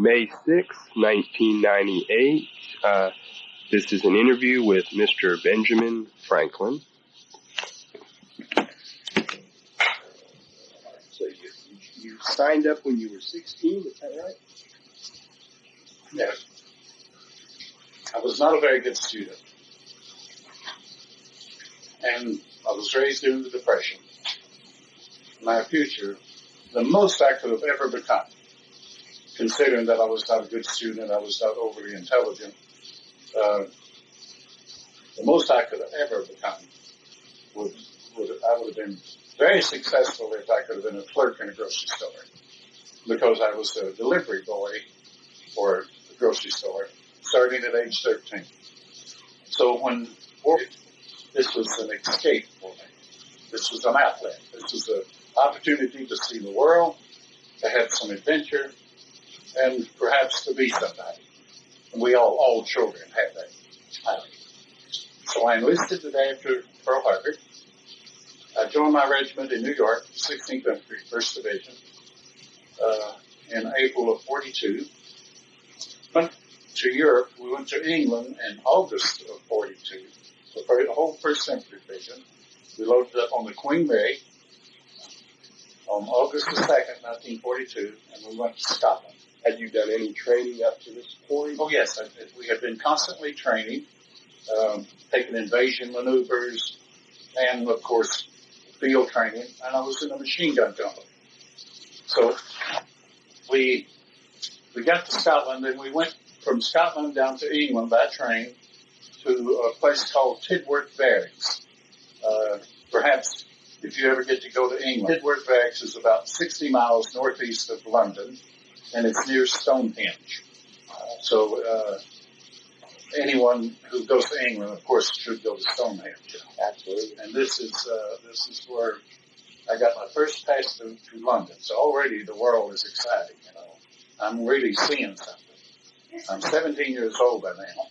May 6, 1998. This is an interview with Mr. Benjamin Franklin. So you signed up when you were 16, is that right? Yes. I was not a very good student. And I was raised during the Depression. My future, the most I could have ever become, considering that I was not a good student, I was not overly intelligent, the most I could have ever become I would have been very successful if I could have been a clerk in a grocery store, because I was a delivery boy for the grocery store, starting at age 13. So this was an escape for me. This was an outlet. This was an opportunity to see the world, to have some adventure, and perhaps to be somebody. And we all children have that. So I enlisted the day after Pearl Harbor. I joined my regiment in New York, 16th Infantry, 1st Division, in April of 42. Went to Europe. We went to England in August of 42. So for the whole 1st Infantry Division, we loaded up on the Queen Mary on August the 2nd, 1942, and we went to Scotland. Had you done any training up to this point? Oh, yes. We had been constantly training, taking invasion maneuvers, and, of course, field training, and I was in a machine gun company. So we got to Scotland, and we went from Scotland down to England by train to a place called Tidworth Barracks. Perhaps if you ever get to go to England, Tidworth Barracks is about 60 miles northeast of London, and it's near Stonehenge. So anyone who goes to England, of course, should go to Stonehenge. Absolutely. And this is where I got my first pass to London. So already the world is exciting, you know. I'm really seeing something. I'm 17 years old by now.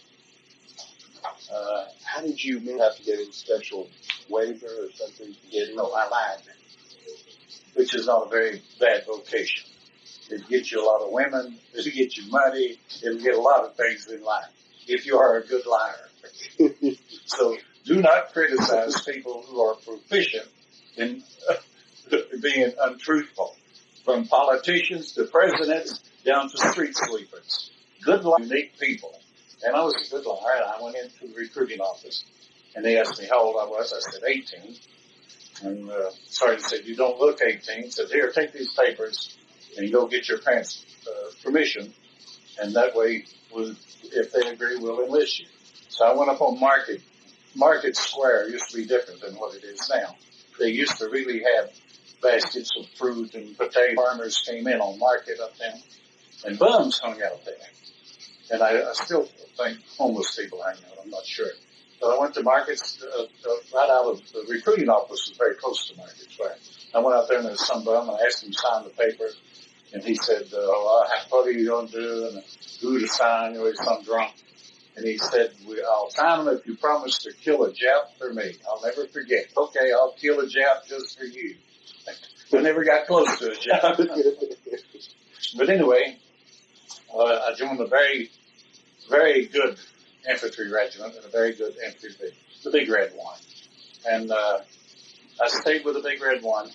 How did you have to get a special waiver or something to get in? No, I lied, which is not a very bad vocation. It gets you a lot of women. It'll get you money. It'll get a lot of things in life if you are a good liar. So do not criticize people who are proficient in being untruthful, from politicians to presidents down to street sweepers. Good, unique people. And I was a good liar, and I went into the recruiting office, and they asked me how old I was. I said 18. And sergeant said, "You don't look 18." He said, "Here, take these papers and go get your parents' permission, and that way, if they agree, we'll enlist you." So I went up on Market Square. Used to be different than what it is now. They used to really have baskets of fruit and potato. Farmers came in on Market up there, and bums hung out there. And I still think homeless people hang out. I'm not sure. But I went to Markets, right out of the recruiting office was very close to Market Square. I went out there and there was some bum, and I asked him to sign the paper. And he said, "What are you going to do?" And who to sign? You know, he's some drunk. And he said, "I'll sign them if you promise to kill a Jap for me. I'll never forget." "Okay, I'll kill a Jap just for you." I never got close to a Jap. But anyway, I joined a very, very good infantry regiment and a very good infantry division, the Big Red One. And I stayed with the Big Red One.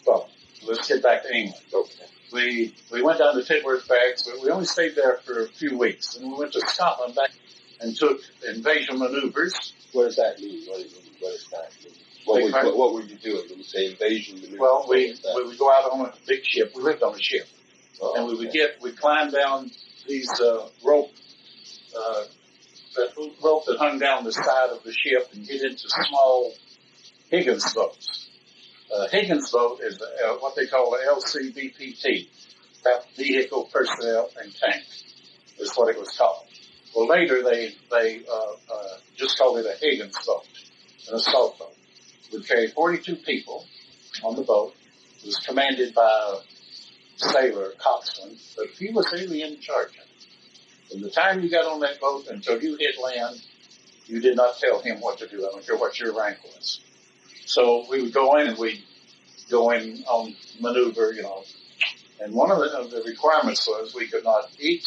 Well, let's get back to England. Okay. We went down to Tidworth Barracks, but we only stayed there for a few weeks. And we went to Scotland back and took invasion maneuvers. What does that mean? What does that mean? What were you doing when you say invasion maneuvers? Well, we would go out on a big ship. We lived on a ship. And we'd climb down these rope that hung down the side of the ship and get into small Higgins boats. Higgins boat is what they call the LCVPT, Vehicle, Personnel, and Tank, is what it was called. Well, later they just called it a Higgins boat, an assault boat. We carried 42 people on the boat. It was commanded by a sailor, coxswain, but he was really in charge of it. From the time you got on that boat until you hit land, you did not tell him what to do. I don't care what your rank was. So we would go in and we'd go in on maneuver, And one of the requirements was we could not eat,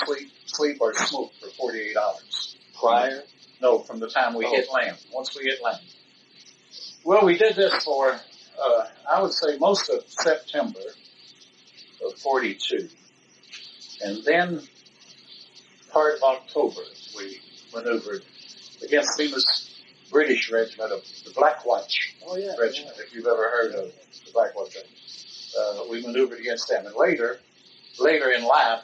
sleep, or smoke for 48 hours. Prior? No, from the time we hit land, once we hit land. Well, we did this for, I would say, most of September of 42. And then part of October, we maneuvered against the famous British regiment of the Black Watch regiment, if you've ever heard of the Black Watch regiment. We maneuvered against them. And later in life,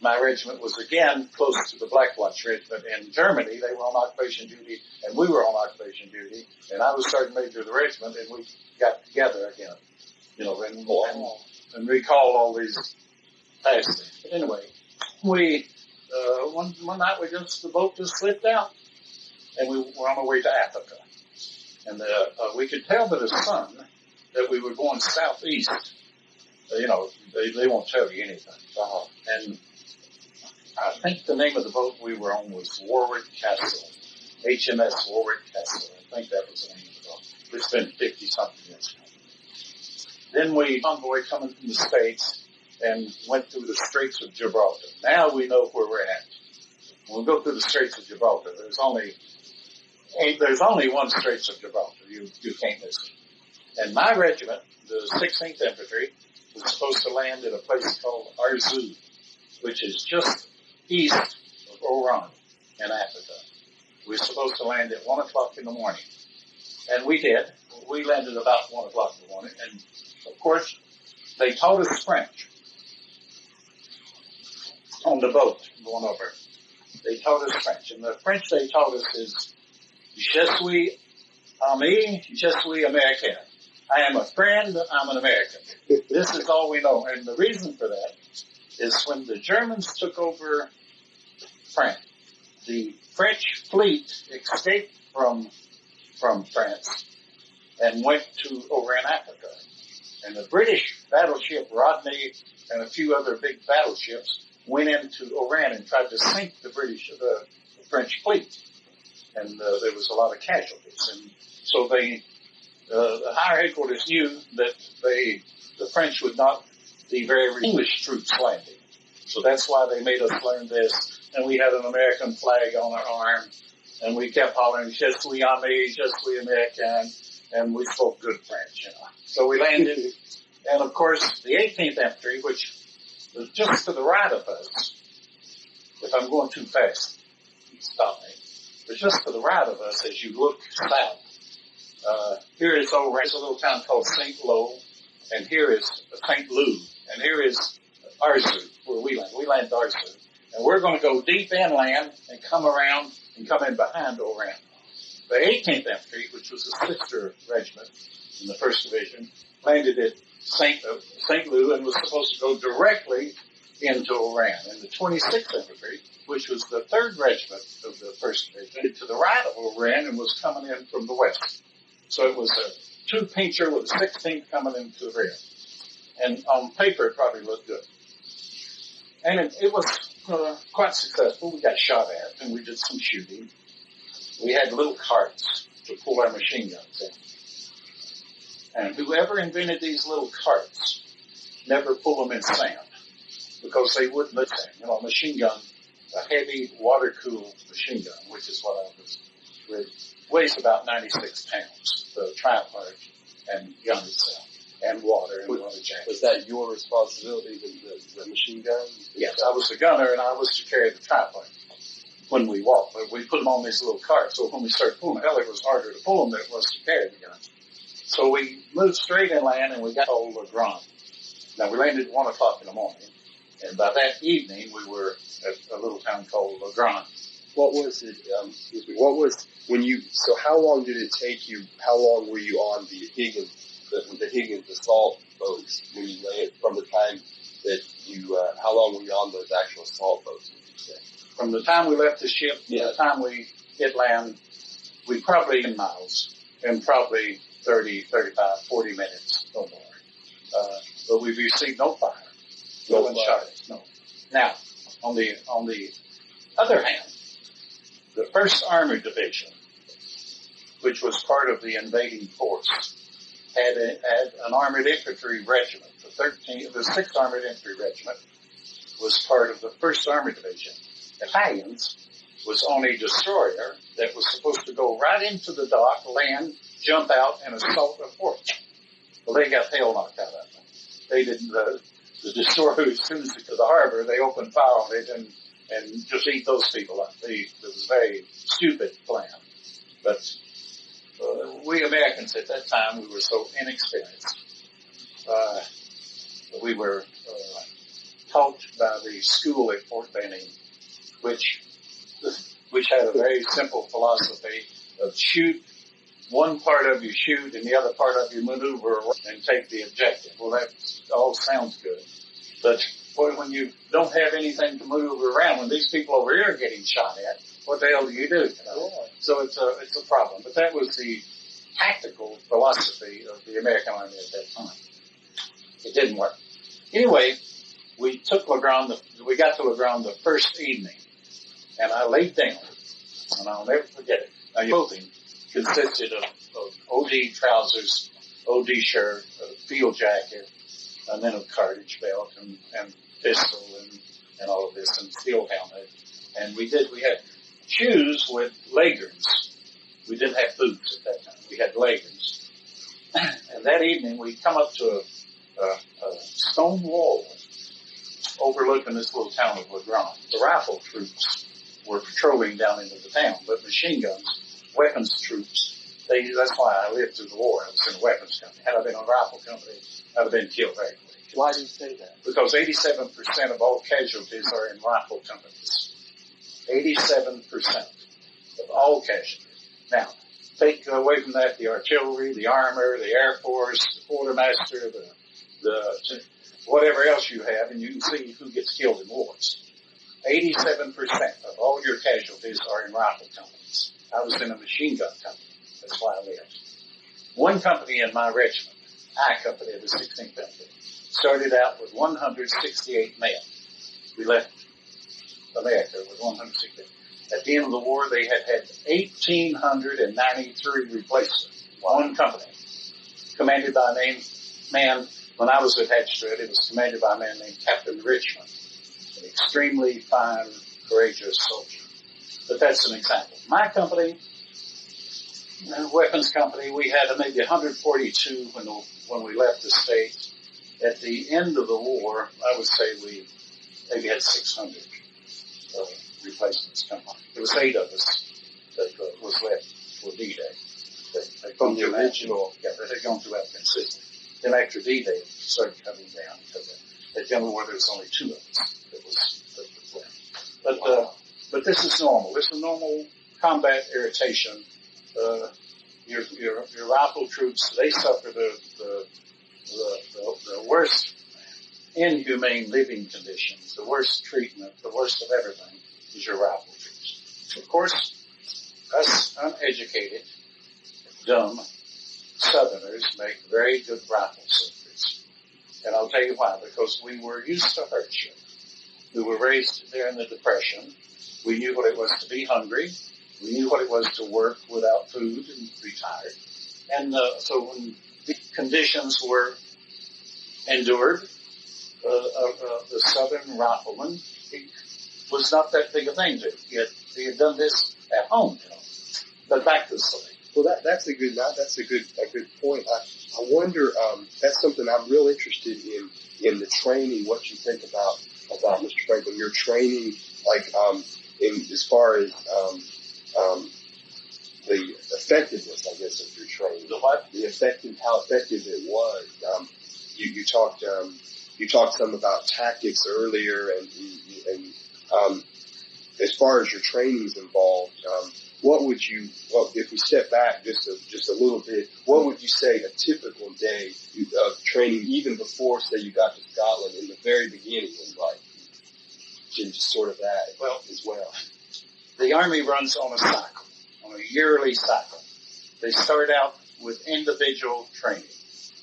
my regiment was again close to the Black Watch regiment in Germany. They were on occupation duty, and we were on occupation duty. And I was sergeant major of the regiment, and we got together again, and recall all these past things. But anyway, we one night the boat just slipped out, and we were on our way to Africa. And we could tell by the sun that we were going southeast. They won't tell you anything. And I think the name of the boat we were on was Warwick Castle, HMS Warwick Castle. I think that was the name of the boat. It's been 50-something years now. Then we convoy coming from the States and went through the Straits of Gibraltar. Now we know where we're at. When we go through the Straits of Gibraltar, there's only one Straits of Gibraltar. You can't miss it. And my regiment, the 16th Infantry, was supposed to land at a place called Arzu, which is just east of Oran in Africa. We were supposed to land at 1 o'clock in the morning. And we did. We landed about 1 o'clock in the morning. And, of course, they taught us French on the boat going over. They taught us French. And the French they taught us is, Je suis ami, je suis Américain. I am a friend, I'm an American. This is all we know. And the reason for that is when the Germans took over France, the French fleet escaped from France and went to Oran, Africa. And the British battleship Rodney and a few other big battleships went into Oran and tried to sink the French fleet. And there was a lot of casualties. And so the higher headquarters knew that the French would not be very English troops landing. So that's why they made us learn this. And we had an American flag on our arm. And we kept hollering, Je suis ami, je suis Américain. And we spoke good French, So we landed. And of course, the 18th Infantry, which was just to the right of us, if I'm going too fast, stop me. But just to the right of us, as you look south, here is Oran, a little town called St. Lo, and here is St. Lou, and here is Arzu, where we land. We land Arzu. And we're going to go deep inland and come around and come in behind Oran. The 18th Infantry, which was a sister regiment in the 1st Division, landed at St. Lou and was supposed to go directly into Oran. And the 26th Infantry, which was the 3rd Regiment of the 1st Division, to the right of Oran and was coming in from the west. So it was a two-pincher with a 16th coming into the rear. And on paper, it probably looked good. And it was quite successful. We got shot at, and we did some shooting. We had little carts to pull our machine guns in. And whoever invented these little carts never pull them in sand, because they wouldn't let sand. A machine gun, a heavy water-cooled machine gun, which is what I was with, weighs about 96 pounds, the tripod and gun itself, and water and water jacket. Was that your responsibility, the machine gun? Yes, I was the gunner, and I was to carry the tripod when we walked. But we put them on these little carts, so when we started pulling them, it was harder to pull them than it was to carry the gun. So we moved straight inland, and we got to Legrand. Now, we landed at 1 o'clock in the morning, and by that evening, we were at a little town called Legrand. What was it, so how long did it take you, how long were you on the Higgins Assault boats when you landed, from the time that how long were you on those actual assault boats, would you say? From the time we left the ship to the time we hit land, we probably in miles, and probably 30, 35, 40 minutes, no more. But we received no fire. No one shot us, no. Now, on the other hand, the 1st Armored Division, which was part of the invading force, had an armored infantry regiment, the the 6th Armored Infantry Regiment was part of the 1st Armored Division. Higgins was on a destroyer that was supposed to go right into the dock, land, jump out, and assault a fort. Well, they got hell knocked out of them. They didn't, the destroyer, as soon as it got to the harbor, they opened fire on it and just eat those people up. It was a very stupid plan. But we Americans at that time, we were so inexperienced. We were taught by the school at Fort Benning, which had a very simple philosophy of shoot, one part of you shoot and the other part of you maneuver and take the objective. Well, that all sounds good. But boy, when you don't have anything to maneuver around, when these people over here are getting shot at, what the hell do you do? You know? Yeah. So it's a problem. But that was the tactical philosophy of the American Army at that time. It didn't work. Anyway, we got to Legrand the first evening, and I laid down, and I'll never forget it. Now, your clothing consisted of OD trousers, OD shirt, a field jacket, and then a cartridge belt and pistol and all of this, and steel helmet. And we had shoes with leggings. We didn't have boots at that time. We had leggings. And that evening, we come up to a stone wall overlooking this little town of Legrand. The rifle troops were patrolling down into the town, but machine guns, weapons troops, that's why I lived through the war. I was in a weapons company. Had I been in a rifle company, I'd have been killed very quick. Why do you say that? Because 87% of all casualties are in rifle companies. 87% of all casualties. Now, take away from that the artillery, the armor, the Air Force, the quartermaster, the whatever else you have, and you can see who gets killed in wars. 87% of all your casualties are in rifle companies. I was in a machine gun company. That's why I lived. One company in my regiment, I Company of the 16th Infantry, started out with 168 men. We left America with 168. At the end of the war, they had 1,893 replacements. One company, commanded by a man. When I was attached to it, it was commanded by a man named Captain Richmond, an extremely fine, courageous soldier. But that's an example. My company, weapons company, we had maybe 142 when we left the States. At the end of the war, I would say we maybe had 600 replacements come on. There was 8 of us that was left for D-Day. From the original. Yeah, they had gone throughout consistently. Then after D-Day, it started coming down because at the end of the war, there was only 2 of us that was left. But this is normal. This is normal combat irritation. Your rifle troops, they suffer the worst inhumane living conditions, the worst treatment, the worst of everything is your rifle troops. Of course, us uneducated, dumb Southerners make very good rifle soldiers. And I'll tell you why. Because we were used to hardship. We were raised there in the Depression. We knew what it was to be hungry. We knew what it was to work without food and be tired. And so when the conditions were endured, the Southern rifleman, he was not that big a thing to him. He had done this at home, you know. But back to the story. Well, that's a good point. I wonder, that's something I'm real interested in the training, what you think about Mr. Franklin, your training, like, in as far as, the effectiveness, I guess, of your training. The what? How effective it was. You talked some about tactics earlier and as far as your training's involved, if we step back just a little bit, what would you say a typical day of training, even before, say, you got to Scotland in the very beginning was like? Just sort of that as well. The Army runs on a cycle, on a yearly cycle. They start out with individual training.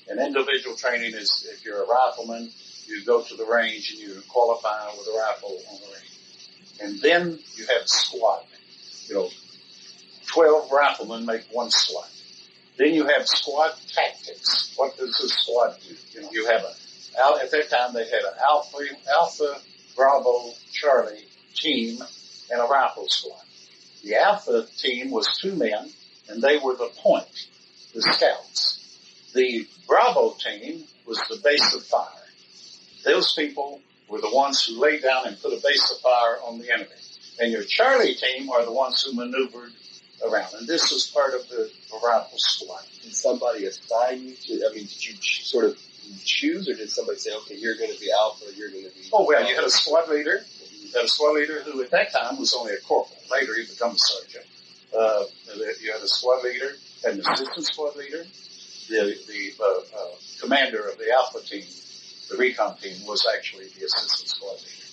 And individual training is, if you're a rifleman, you go to the range and you qualify with a rifle on the range. And then you have squad. 12 riflemen make one squad. Then you have squad tactics. What does a squad do? You have At that time, they had an Alpha, Bravo, Charlie team and a rifle squad. The Alpha team was 2 men, and they were the point, the scouts. The Bravo team was the base of fire. Those people were the ones who laid down and put a base of fire on the enemy. And your Charlie team are the ones who maneuvered around. And this was part of the rifle squad. Did somebody assign you to, did you sort of choose, or did somebody say, okay, you're going to be Alpha, you're going to be... Oh, well, you had a squad leader. You had a squad leader who at that time was only a corporal. Later he became a sergeant. You had a squad leader, an assistant squad leader. The commander of the Alpha team, the recon team, was actually the assistant squad leader.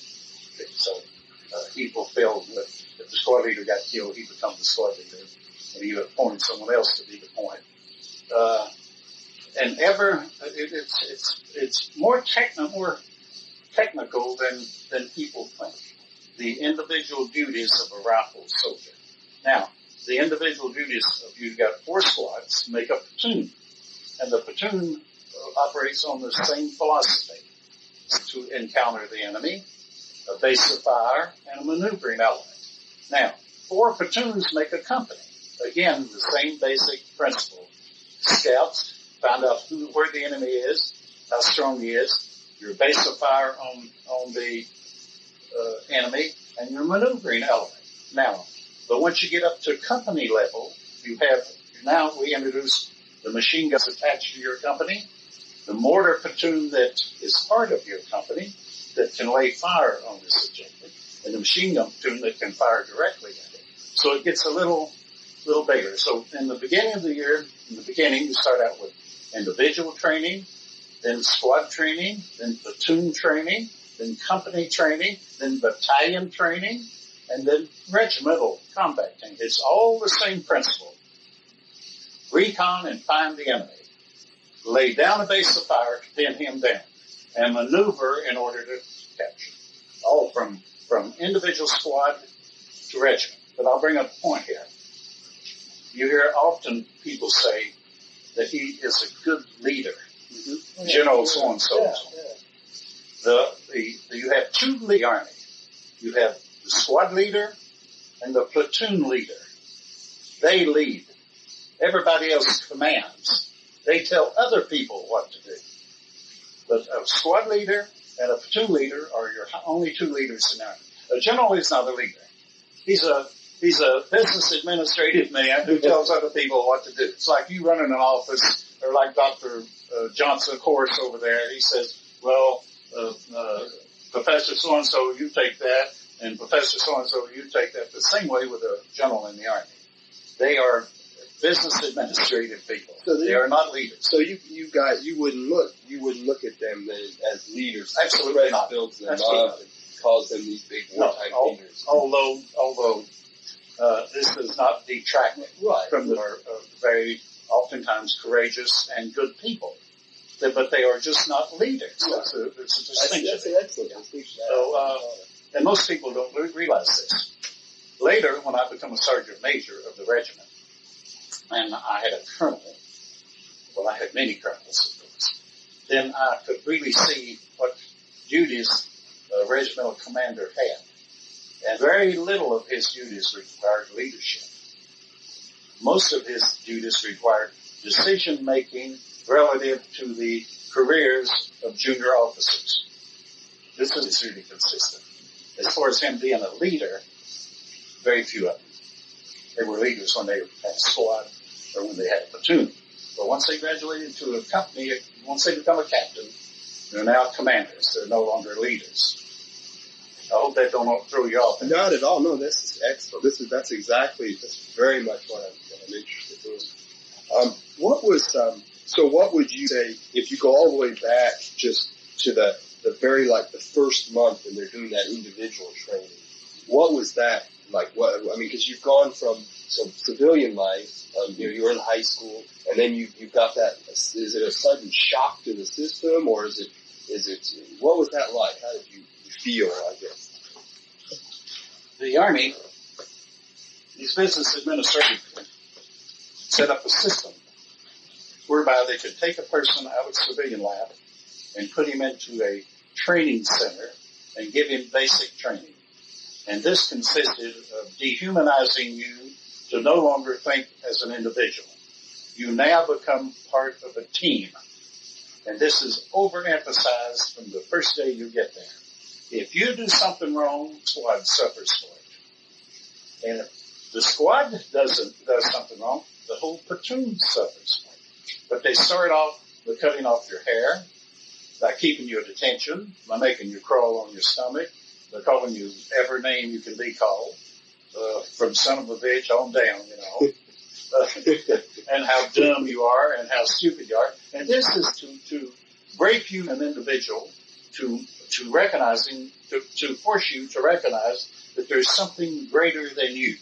Okay, so he fulfilled, if the squad leader got killed, he became the squad leader, and he appointed someone else to be the point. It's more technical than people think. The individual duties of a rifle soldier. Now, the individual duties of, you've got 4 squads, make a platoon. And the platoon operates on the same philosophy: to encounter the enemy, a base of fire, and a maneuvering element. Now, 4 platoons make a company. Again, the same basic principle. Scouts find out where the enemy is, how strong he is, your base of fire on the enemy, and your maneuvering element. Now, but once you get up to company level, now we introduce the machine guns attached to your company, the mortar platoon that is part of your company that can lay fire on this objective, and the machine gun platoon that can fire directly at it. So it gets a little bigger. So in the beginning of the year, you start out with individual training, then squad training, then platoon training, then company training, then battalion training, and then regimental combat training. It's all the same principle. Recon and find the enemy. Lay down a base of fire to pin him down. And maneuver in order to capture. All from individual squad to regiment. But I'll bring up a point here. You hear often people say that he is a good leader. Mm-hmm. General so-and-so. Yeah. You have 2 in the Army. You have the squad leader and the platoon leader. They lead. Everybody else commands. They tell other people what to do. But a squad leader and a platoon leader are your only 2 leaders in the Army. A general is not a leader. He's a business administrative man who tells other people what to do. It's like you running an office, or like Dr. Johnson, of course, over there. He says, well, Professor so-and-so, you take that, and Professor so-and-so, you take that. The same way with a general in the Army. They are business administrative people. So they are not leaders. So you guys, you wouldn't look at them as leaders. Absolutely not. Builds them up and calls them these big wartime leaders. Although this does not detract from the very oftentimes courageous and good people. But they are just not leaders. Right. It's a distinction. That's an excellent distinction. So, and most people don't realize this. Later, when I became a sergeant major of the regiment, and I had a colonel, well, I had many colonels, of course, then I could really see what duties a regimental commander had. And very little of his duties required leadership. Most of his duties required decision-making relative to the careers of junior officers. This is really consistent. As far as him being a leader, very few of them. They were leaders when they had a squad or when they had a platoon. But once they graduated to a company, once they become a captain, they're now commanders. They're no longer leaders. I hope that don't throw you off. Not at all. No, this is excellent. That's very much what I'm interested in. What would you say if you go all the way back just to the very the first month when they're doing that individual training? What was that like? Because you've gone from some civilian life. You were in high school, and then you've got that. Is it a sudden shock to the system, or is it? What was that like? How did you feel? I guess the Army, these business administrators, set up a system whereby they could take a person out of civilian life and put him into a training center and give him basic training. And this consisted of dehumanizing you to no longer think as an individual. You now become part of a team. And this is overemphasized from the first day you get there. If you do something wrong, the squad suffers for it. And if the squad does something wrong, the whole platoon suffers for it. But they start off by cutting off your hair, by keeping you at attention, by making you crawl on your stomach, by calling you every name you can be called, from son of a bitch on down, and how dumb you are and how stupid you are. And this is to break you an individual, to recognizing, to force you to recognize that there's something greater than you.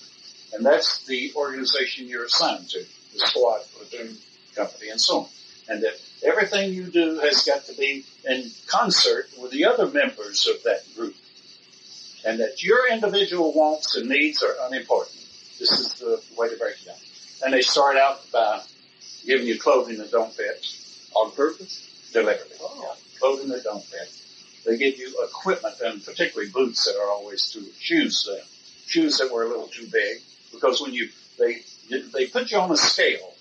And that's the organization you're assigned to, the squad, platoon, company, and so on. And that everything you do has got to be in concert with the other members of that group. And that your individual wants and needs are unimportant. This is the way to break it down. And they start out by giving you clothing that don't fit. On purpose? Deliberately. Oh. Yeah. Clothing that don't fit. They give you equipment, and particularly boots that are always too, shoes that were a little too big, because when they put you on a scale,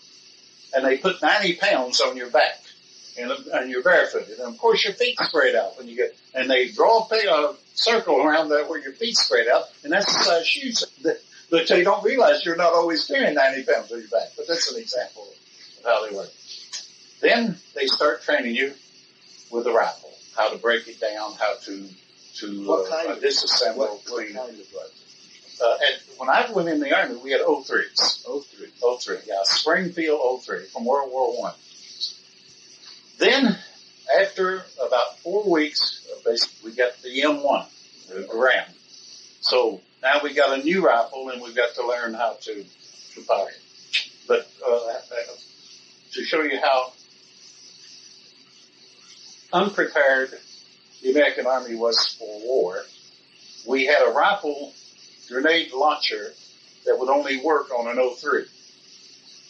and they put 90 pounds on your back, and you're barefooted, and of course your feet spread out when you get, and they draw a circle around that where your feet spread out, and that's the size shoes. But they don't realize you're not always carrying 90 pounds on your back. But that's an example of how they work. Then they start training you with a rifle, how to break it down, how to disassemble, clean. What kind of rifle? And when I went in the Army, we had O3s. O3, yeah, Springfield O3 from World War I. Then, after about 4 weeks, basically, we got the M1, the Oran. So now we got a new rifle, and we've got to learn how to fire it. But to show you how unprepared the American Army was for war, we had a rifle grenade launcher that would only work on an O3.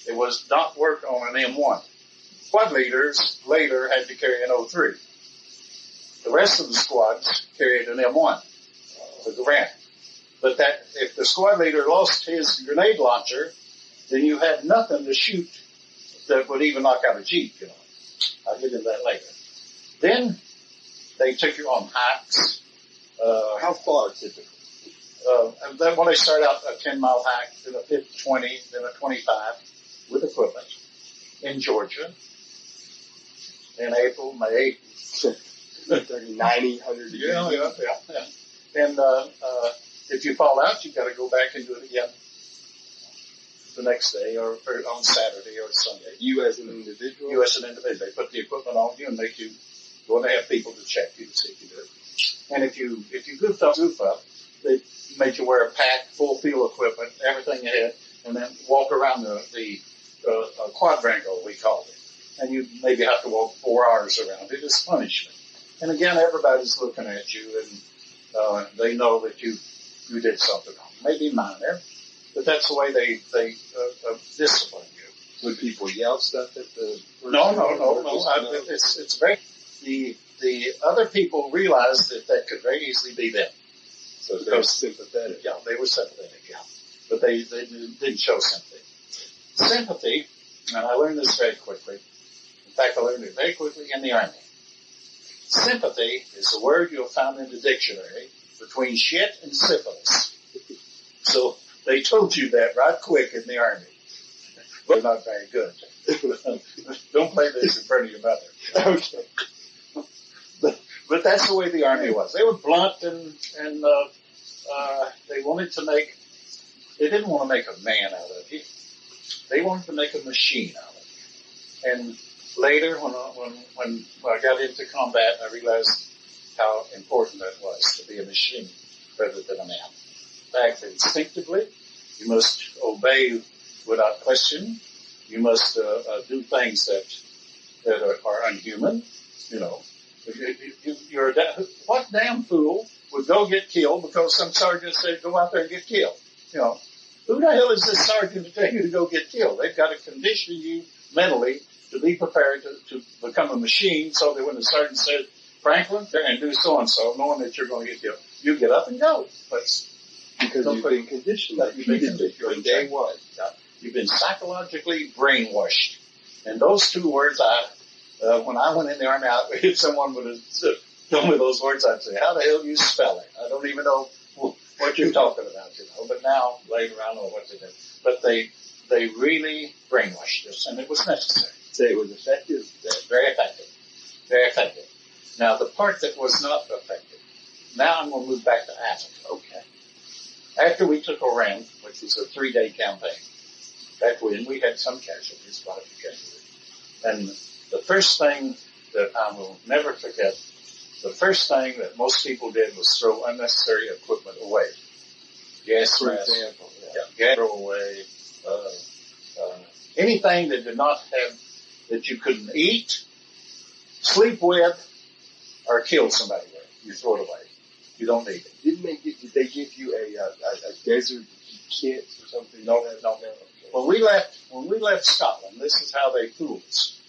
It was not work on an M1. Squad leaders later had to carry an O3. The rest of the squads carried an M1, the Oran. But that if the squad leader lost his grenade launcher, then you had nothing to shoot that would even knock out a Jeep, I'll get into that later. Then they took you on hikes. How far typically? And then when they start out a 10-mile hike, then a 20, then a 25 with equipment in Georgia in April, May. 90, 100 degrees. Yeah. And if you fall out, you've got to go back and do it again the next day or on Saturday or Sunday. You as an individual? You as an individual. They put the equipment on you and make you go and have people to check you to see if you do it. And if you goof up, they made you wear a pack, full field equipment, everything you had, and then walk around the quadrangle, we called it. And you maybe have to walk 4 hours around it as punishment. And again, everybody's looking at you, and they know that you did something wrong. Maybe minor, but that's the way they discipline you. Would people yell stuff at the? No. It's very. The other people realized that could very easily be them. So they were sympathetic. Yeah, they were sympathetic. Yeah, but they didn't show sympathy. Sympathy, and I learned this very quickly. In fact, I learned it very quickly in the Army. Sympathy is a word you'll find in the dictionary between shit and syphilis. So they told you that right quick in the Army. But not very good. Don't play this in front of your mother. Okay. But that's the way the Army was. They were blunt and they wanted to they didn't want to make a man out of you. They wanted to make a machine out of you. And later, when I got into combat, I realized how important that was to be a machine rather than a man. In fact, instinctively, you must obey without question. You must do things that are unhuman. What damn fool would go get killed because some sergeant said go out there and get killed? Who the hell is this sergeant to tell you to go get killed? They've got to condition you mentally to be prepared to become a machine, so that when the sergeant said, Franklin, they're going to do so-and-so, knowing that you're going to get killed, you get up and go. Because you've been conditioned repeatedly from day one. You've been psychologically brainwashed. And those two words, when I went in the Army, if someone would have told me those words, I'd say, how the hell do you spell it? I don't even know what you're talking about, But now, later, I know what to do. But they really brainwashed us, and it was necessary. So it was effective? Very effective. Very effective. Now, the part that was not effective, now I'm going to move back to Africa. Okay. After we took Oran, which was a 3-day campaign, back when we had some casualties, quite a few casualties. And the first thing that I will never forget, the first thing that most people did was throw unnecessary equipment away. Gas masks, gas throw away, anything that did not have, that you couldn't eat, sleep with, or kill somebody with. You throw it away. You don't need it. Did they give you a desert kit or something? No. When we left Scotland, this is how they fooled us.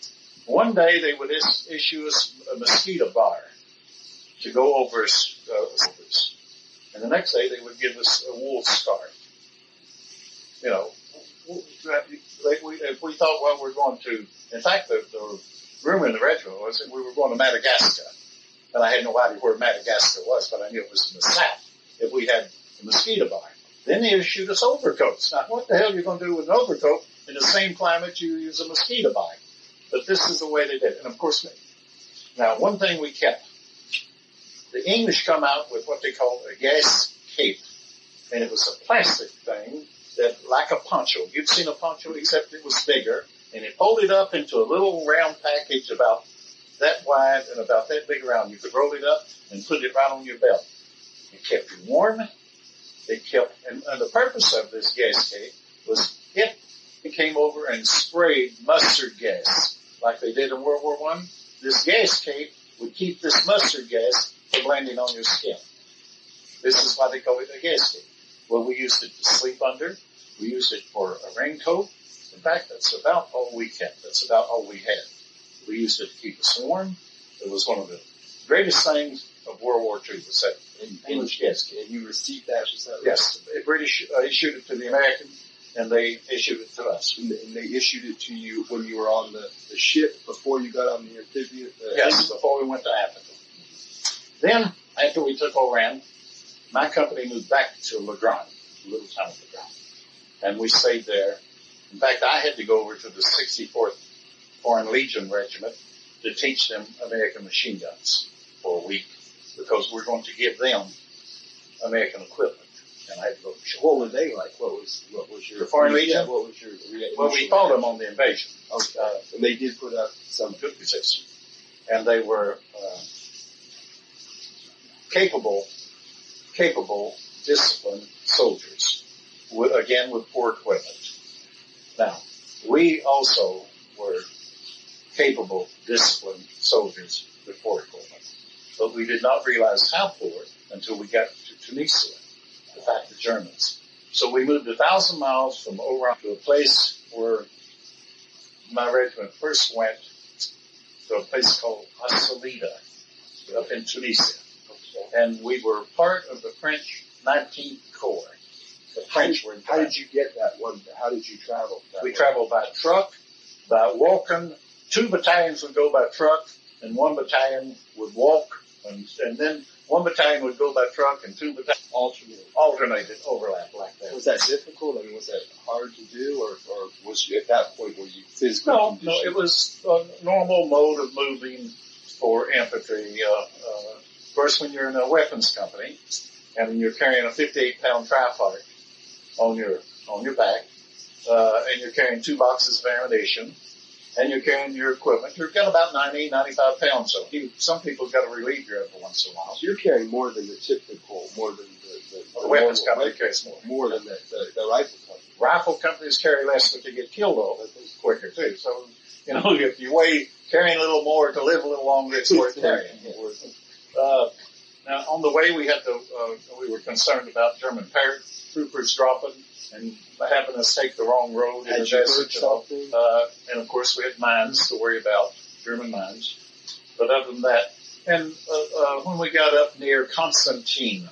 One day they would issue us a mosquito bar to go over us, and the next day they would give us a wool scarf. If we thought, well, we're going to, in fact, the rumor in the regiment was that we were going to Madagascar. And I had no idea where Madagascar was, but I knew it was in the south, if we had a mosquito bar. Then they issued us overcoats. Now, what the hell are you going to do with an overcoat in the same climate you use a mosquito bite? But this is the way they did it. And, of course, now, one thing we kept. The English come out with what they called a gas cape. And it was a plastic thing that, like a poncho. You've seen a poncho, except it was bigger. And it folded up into a little round package about that wide and about that big around. You could roll it up and put it right on your belt. It kept you warm. And the purpose of this gas cape was if it came over and sprayed mustard gas, like they did in World War I, this gas cape would keep this mustard gas from landing on your skin. This is why they call it a gas cape. Well, we used it to sleep under. We used it for a raincoat. In fact, that's about all we kept. That's about all we had. We used it to keep us warm. It was one of the greatest things of World War II was that English gas kit. And you received that yourself? Yes. The British issued it to the Americans, and they issued it to us. And they issued it to you when you were on the ship before you got on the amphibian? Yes, before we went to Africa. Then, after we took Oran, my company moved back to Legrand, a little town of Legrand. And we stayed there. In fact, I had to go over to the 64th Foreign Legion Regiment to teach them American machine guns for a week because we're going to give them American equipment. And I had to go to show. What were they like? What was your... The Foreign Legion? Yeah, what was your... Well, we fought them on the invasion. Okay. And they did put up some good resistance. And they were capable, disciplined soldiers, again with poor equipment. Now, we also were capable, disciplined soldiers with poor equipment. But we did not realize how poor until we got to Tunisia, to fight the Germans. So we moved 1,000 miles from Oran to a place where my regiment first went, to a place called Asalida, up in Tunisia. And we were part of the French 19th Corps. The French were in France. How did you get that one? How did you travel? We traveled by truck, by walking. 2 battalions would go by truck, and 1 battalion would walk, and then 1 battalion would go by truck, and 2 battalions alternated overlap like that. Was that difficult? I mean, was that hard to do, or was you at that point were you physically conditioned? No, it was a normal mode of moving for infantry. Of course, when you're in a weapons company and you're carrying a 58-pound tripod on your back, and you're carrying 2 boxes of ammunition, and you're carrying your equipment, you've got about 90, 95 pounds. So some people's got to relieve you every once in a while. So you're carrying more than the typical, more than the weapons company carries more. More than the rifle company. Rifle companies carry less, but they get killed all quicker too. So, if you carrying a little more to live a little longer, it's worth carrying. Now, on the way, we were concerned about German paratroopers dropping and having us take the wrong road in the desert. And of course, we had mines to worry about, German mines. But other than that, and when we got up near Constantine,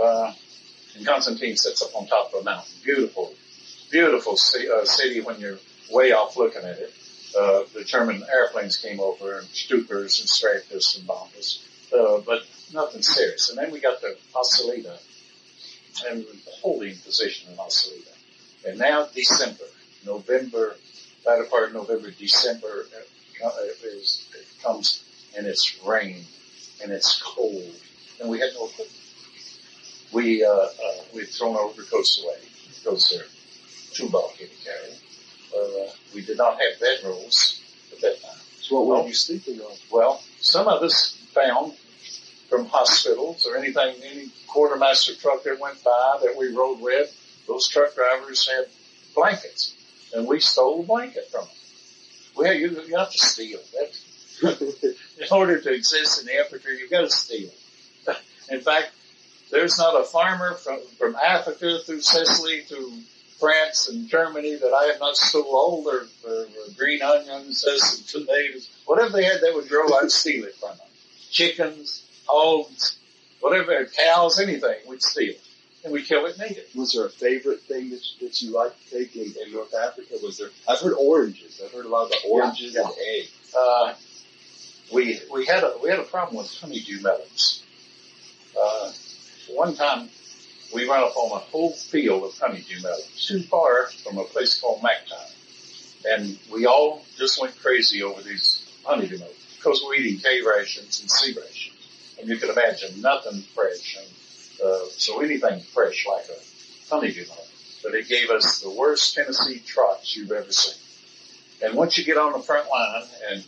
and Constantine sits up on top of a mountain, beautiful city when you're way off looking at it. The German airplanes came over, and Stukas and Strafers and bombers, but nothing serious. And then we got to Asalida, and holding position in Asalida. And now November, latter part of November, December, it comes, and it's rain, and it's cold, and we had no food. We'd thrown our overcoats away because they're too bulky to carry. We did not have bedrolls at that time. So what were you sleeping on? Well, some of us found from hospitals or any quartermaster truck that went by that we rode with, those truck drivers had blankets, and we stole a blanket from them. Well, you have to steal. In order to exist in the infantry, you've got to steal. In fact, there's not a farmer from Africa through Sicily to France and Germany that I have not stole all their green onions, tomatoes, whatever they had that would grow, I'd steal it from them. Chickens, hogs, whatever, cows, anything, we'd steal. And we'd kill it and eat it. Was there a favorite thing that you liked to take in North Africa? Was there? I've heard oranges. I've heard a lot about oranges and eggs. We had a problem with honeydew melons. One time we ran up on a whole field of honeydew melons, too far from a place called Mactown. And we all just went crazy over these honeydew melons because we're eating K rations and C rations. And you can imagine nothing fresh. And, so anything fresh like a honeydew melon. But it gave us the worst Tennessee trots you've ever seen. And once you get on the front line and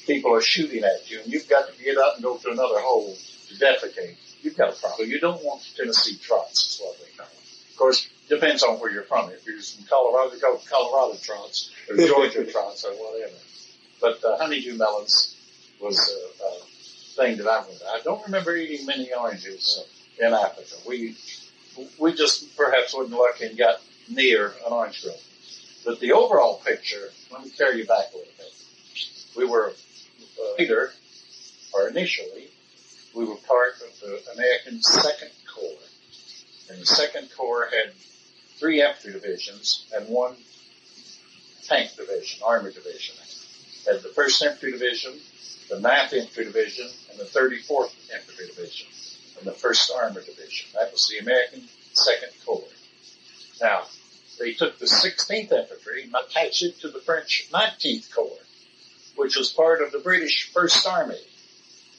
people are shooting at you and you've got to get up and go to another hole to defecate, you've got a problem. You don't want Tennessee trots, is what they call them. Of course, depends on where you're from. If you're from Colorado, they call Colorado trots or Georgia trots or whatever. But honeydew melons was a thing that I remember. I don't remember eating many oranges in Africa. We just perhaps wasn't lucky and got near an orange grove. But the overall picture, let me carry you back a little bit. We were initially, we were part of the American 2nd Corps. And the 2nd Corps had 3 infantry divisions and 1 tank division, armor division. Had the 1st Infantry Division, the 9th Infantry Division, and the 34th Infantry Division, and the 1st Armor Division. That was the American 2nd Corps. Now, they took the 16th Infantry and attached it to the French 19th Corps, which was part of the British 1st Army.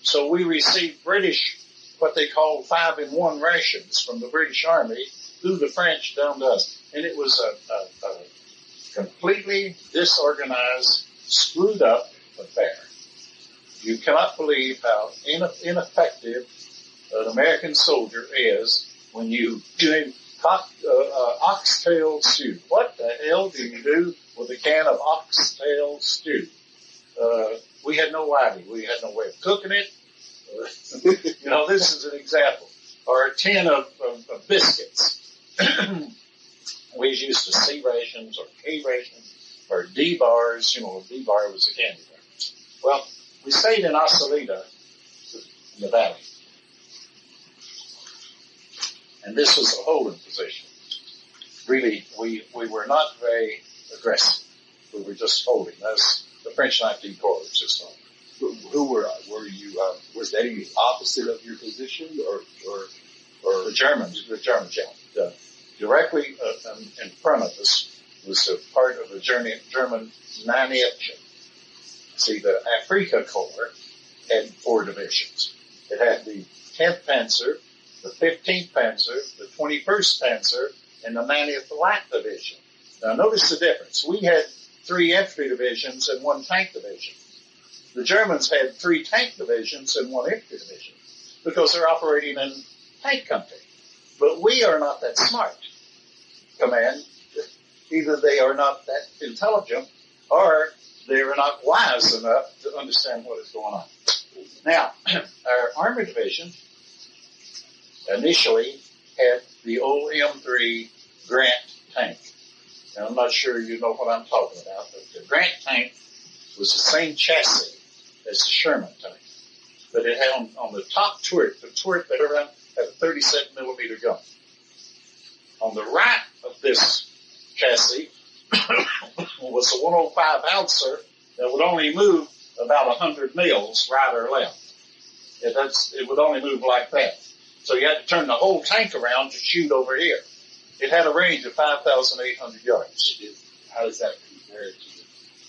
So we received British, what they call 5-in-1 rations from the British Army through the French down to us. And it was a completely disorganized, screwed up affair. You cannot believe how ineffective an American soldier is when you do oxtail stew. What the hell do you do with a can of oxtail stew? We had no idea. We had no way of cooking it. This is an example. Or a tin of biscuits. We used to C rations or K rations or D bars. A D bar was a candy bar. Well, we stayed in Asalida in the valley. And this was a holding position. Really, we were not very aggressive. We were just holding. That's the French 19th Corps was just holding. Who were you? Was the enemy opposite of your position, or the Germans? The Germans, yeah. Directly in front of us was a part of the German 9th. See, the Afrika Corps had 4 divisions. It had the 10th Panzer, the 15th Panzer, the 21st Panzer, and the 90th Light Division. Now, notice the difference. We had 3 infantry divisions and 1 tank division. The Germans had 3 tank divisions and 1 infantry division because they're operating in tank country. But we are not that smart, command. Either they are not that intelligent or they are not wise enough to understand what is going on. Now, our armor division initially had the old M3 Grant tank. Now, I'm not sure you know what I'm talking about, but the Grant tank was the same chassis as the Sherman tank. But it had on the top turret, the turret that around had a 37 millimeter gun. On the right of this chassis was a 105 howitzer that would only move about 100 mils right or left. It would only move like that. So you had to turn the whole tank around to shoot over here. It had a range of 5,800 yards. How does that compare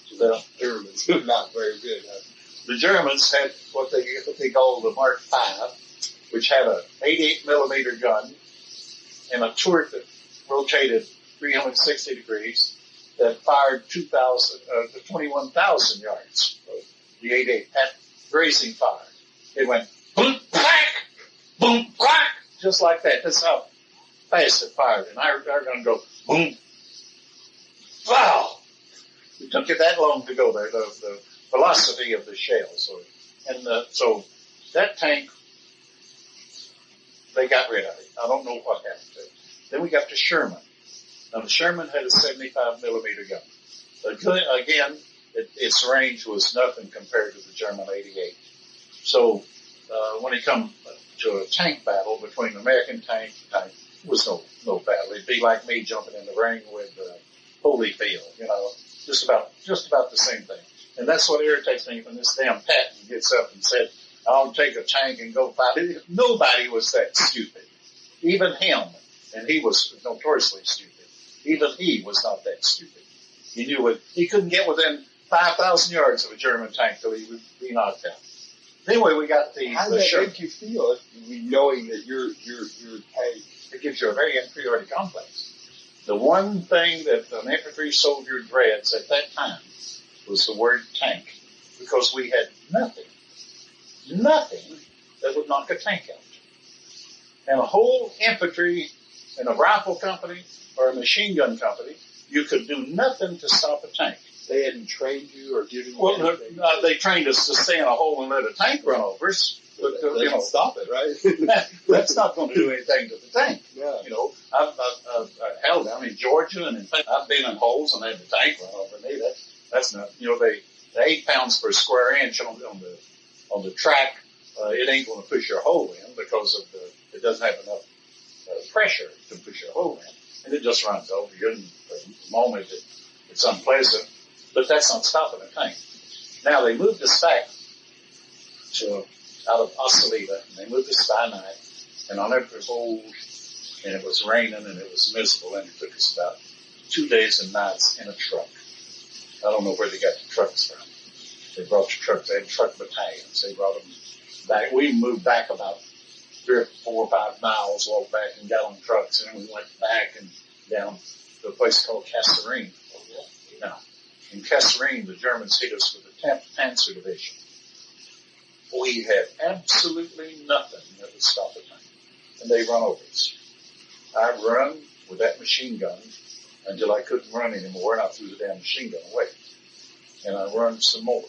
to the Germans? Not very good. Huh? The Germans had what they call the Mark V, which had a 88 millimeter gun and a turret that rotated 360 degrees that fired 21,000 yards. The 88 at grazing fire. It went boom, crack, just like that. That's how fast it fired. And our gun go boom, wow. It took it that long to go there, the velocity of the shells. So that tank, they got rid of it. I don't know what happened to it. Then we got to Sherman. Now the Sherman had a 75 millimeter gun. Again, its range was nothing compared to the German 88. So when it come to a tank battle between the American tank and tank, there was no battle. It'd be like me jumping in the ring with Holyfield, just about the same thing. And that's what irritates me when this damn Patton gets up and said, I'll take a tank and go fight it. Nobody was that stupid. Even him, and he was notoriously stupid. Even he was not that stupid. He knew it. He couldn't get within 5,000 yards of a German tank till he would be knocked out. Anyway, we got the. How does that make you feel, knowing that your tank? It gives you a very inferiority complex. The one thing that an infantry soldier dreads at that time was the word tank, because we had nothing that would knock a tank out. And a whole infantry in a rifle company or a machine gun company, you could do nothing to stop a tank. They hadn't trained you or given you anything? They trained us to stay in a hole and let a tank run over us. But, they can stop it, right? That's not going to do anything to the tank. Yeah. I've held down in Georgia, and in fact, I've been in holes and had the tank run over me. That's not, the 8 pounds per square inch on the track, it ain't going to push your hole in because it doesn't have enough pressure to push your hole in, and it just runs over you. And for the moment, it's unpleasant, but that's not stopping a tank. Now they moved us back out of Ossalita, and they moved us by night, and on it was old, and it was raining, and it was miserable, and it took us about 2 days and nights in a truck. I don't know where they got the trucks from. They brought the trucks. They had truck battalions. They brought them back. We moved back about 3 or 4 or 5 miles, walked back and got on trucks, and then we went back and down to a place called Kasserine. Now, in Kasserine, the Germans hit us with the 10th Panzer Division. We had absolutely nothing that would stop a tank, and they run over us. I run with that machine gun until I couldn't run anymore, and I threw the damn machine gun away. And I run some more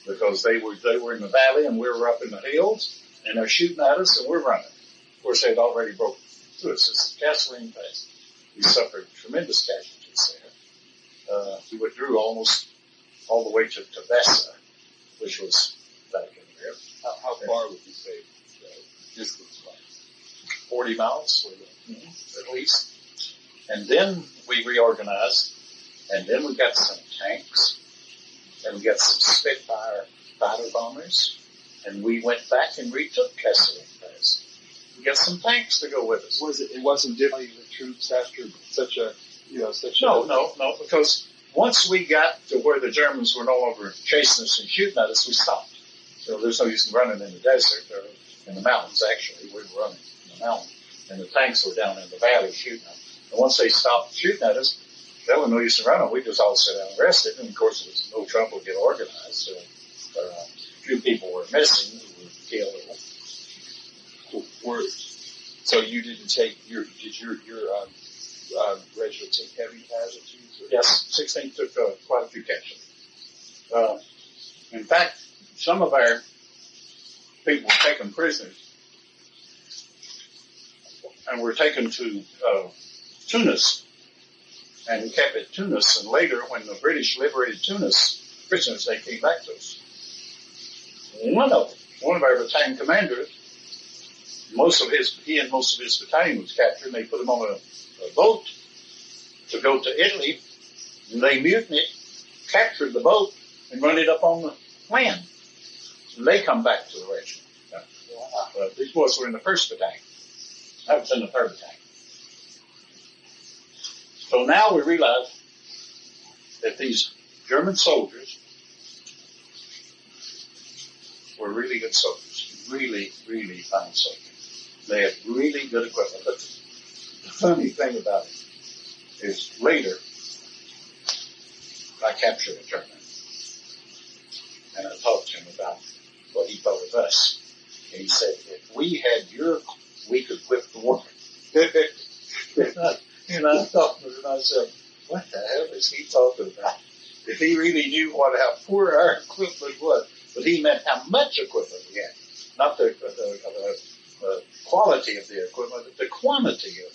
because they were in the valley and we were up in the hills, and they're shooting at us and we're running. Of course, they'd already broken through us. It's Gasoline Pass. We suffered tremendous casualties there. We withdrew almost all the way to Tavessa, which was back in there. How far would you say distance-wise? 40 miles, at least. And then we reorganized, and then we got some tanks, and we got some Spitfire fighter bombers, and we went back and retook Kasserine Pass. We got some tanks to go with us. It wasn't different the troops after such a. No, because once we got to where the Germans were no longer chasing us and shooting at us, we stopped. So there's no use in running in the desert or in the mountains. Actually, we were running in the mountain, and the tanks were down in the valley shooting them. And once they stopped shooting at us, there was no use in running. We just all sat down and rested. And of course, it was no trouble to get organized. A few people were missing who were killed. So you didn't take did your regiment take heavy casualties? Or? Yes, 16th took quite a few casualties. In fact, some of our people were taken prisoners and were taken to Tunis, and we kept at Tunis. And later, when the British liberated Tunis, prisoners, they came back to us. One of our battalion commanders, he and most of his battalion was captured, and they put him on a boat to go to Italy, and they mutinied, captured the boat, and run it up on the land. And they come back to the regiment. These boys were in the 1st Battalion. I was in the 3rd Battalion. So now we realize that these German soldiers were really good soldiers. Really, really fine soldiers. They had really good equipment. But the funny thing about it is later, I captured a German. And I talked to him about what he thought of us. And he said, if we had your, we could whip the woman. And I thought to myself, what the hell is he talking about? If he really knew how poor our equipment was, but he meant how much equipment we had. Not the quality of the equipment, but the quantity of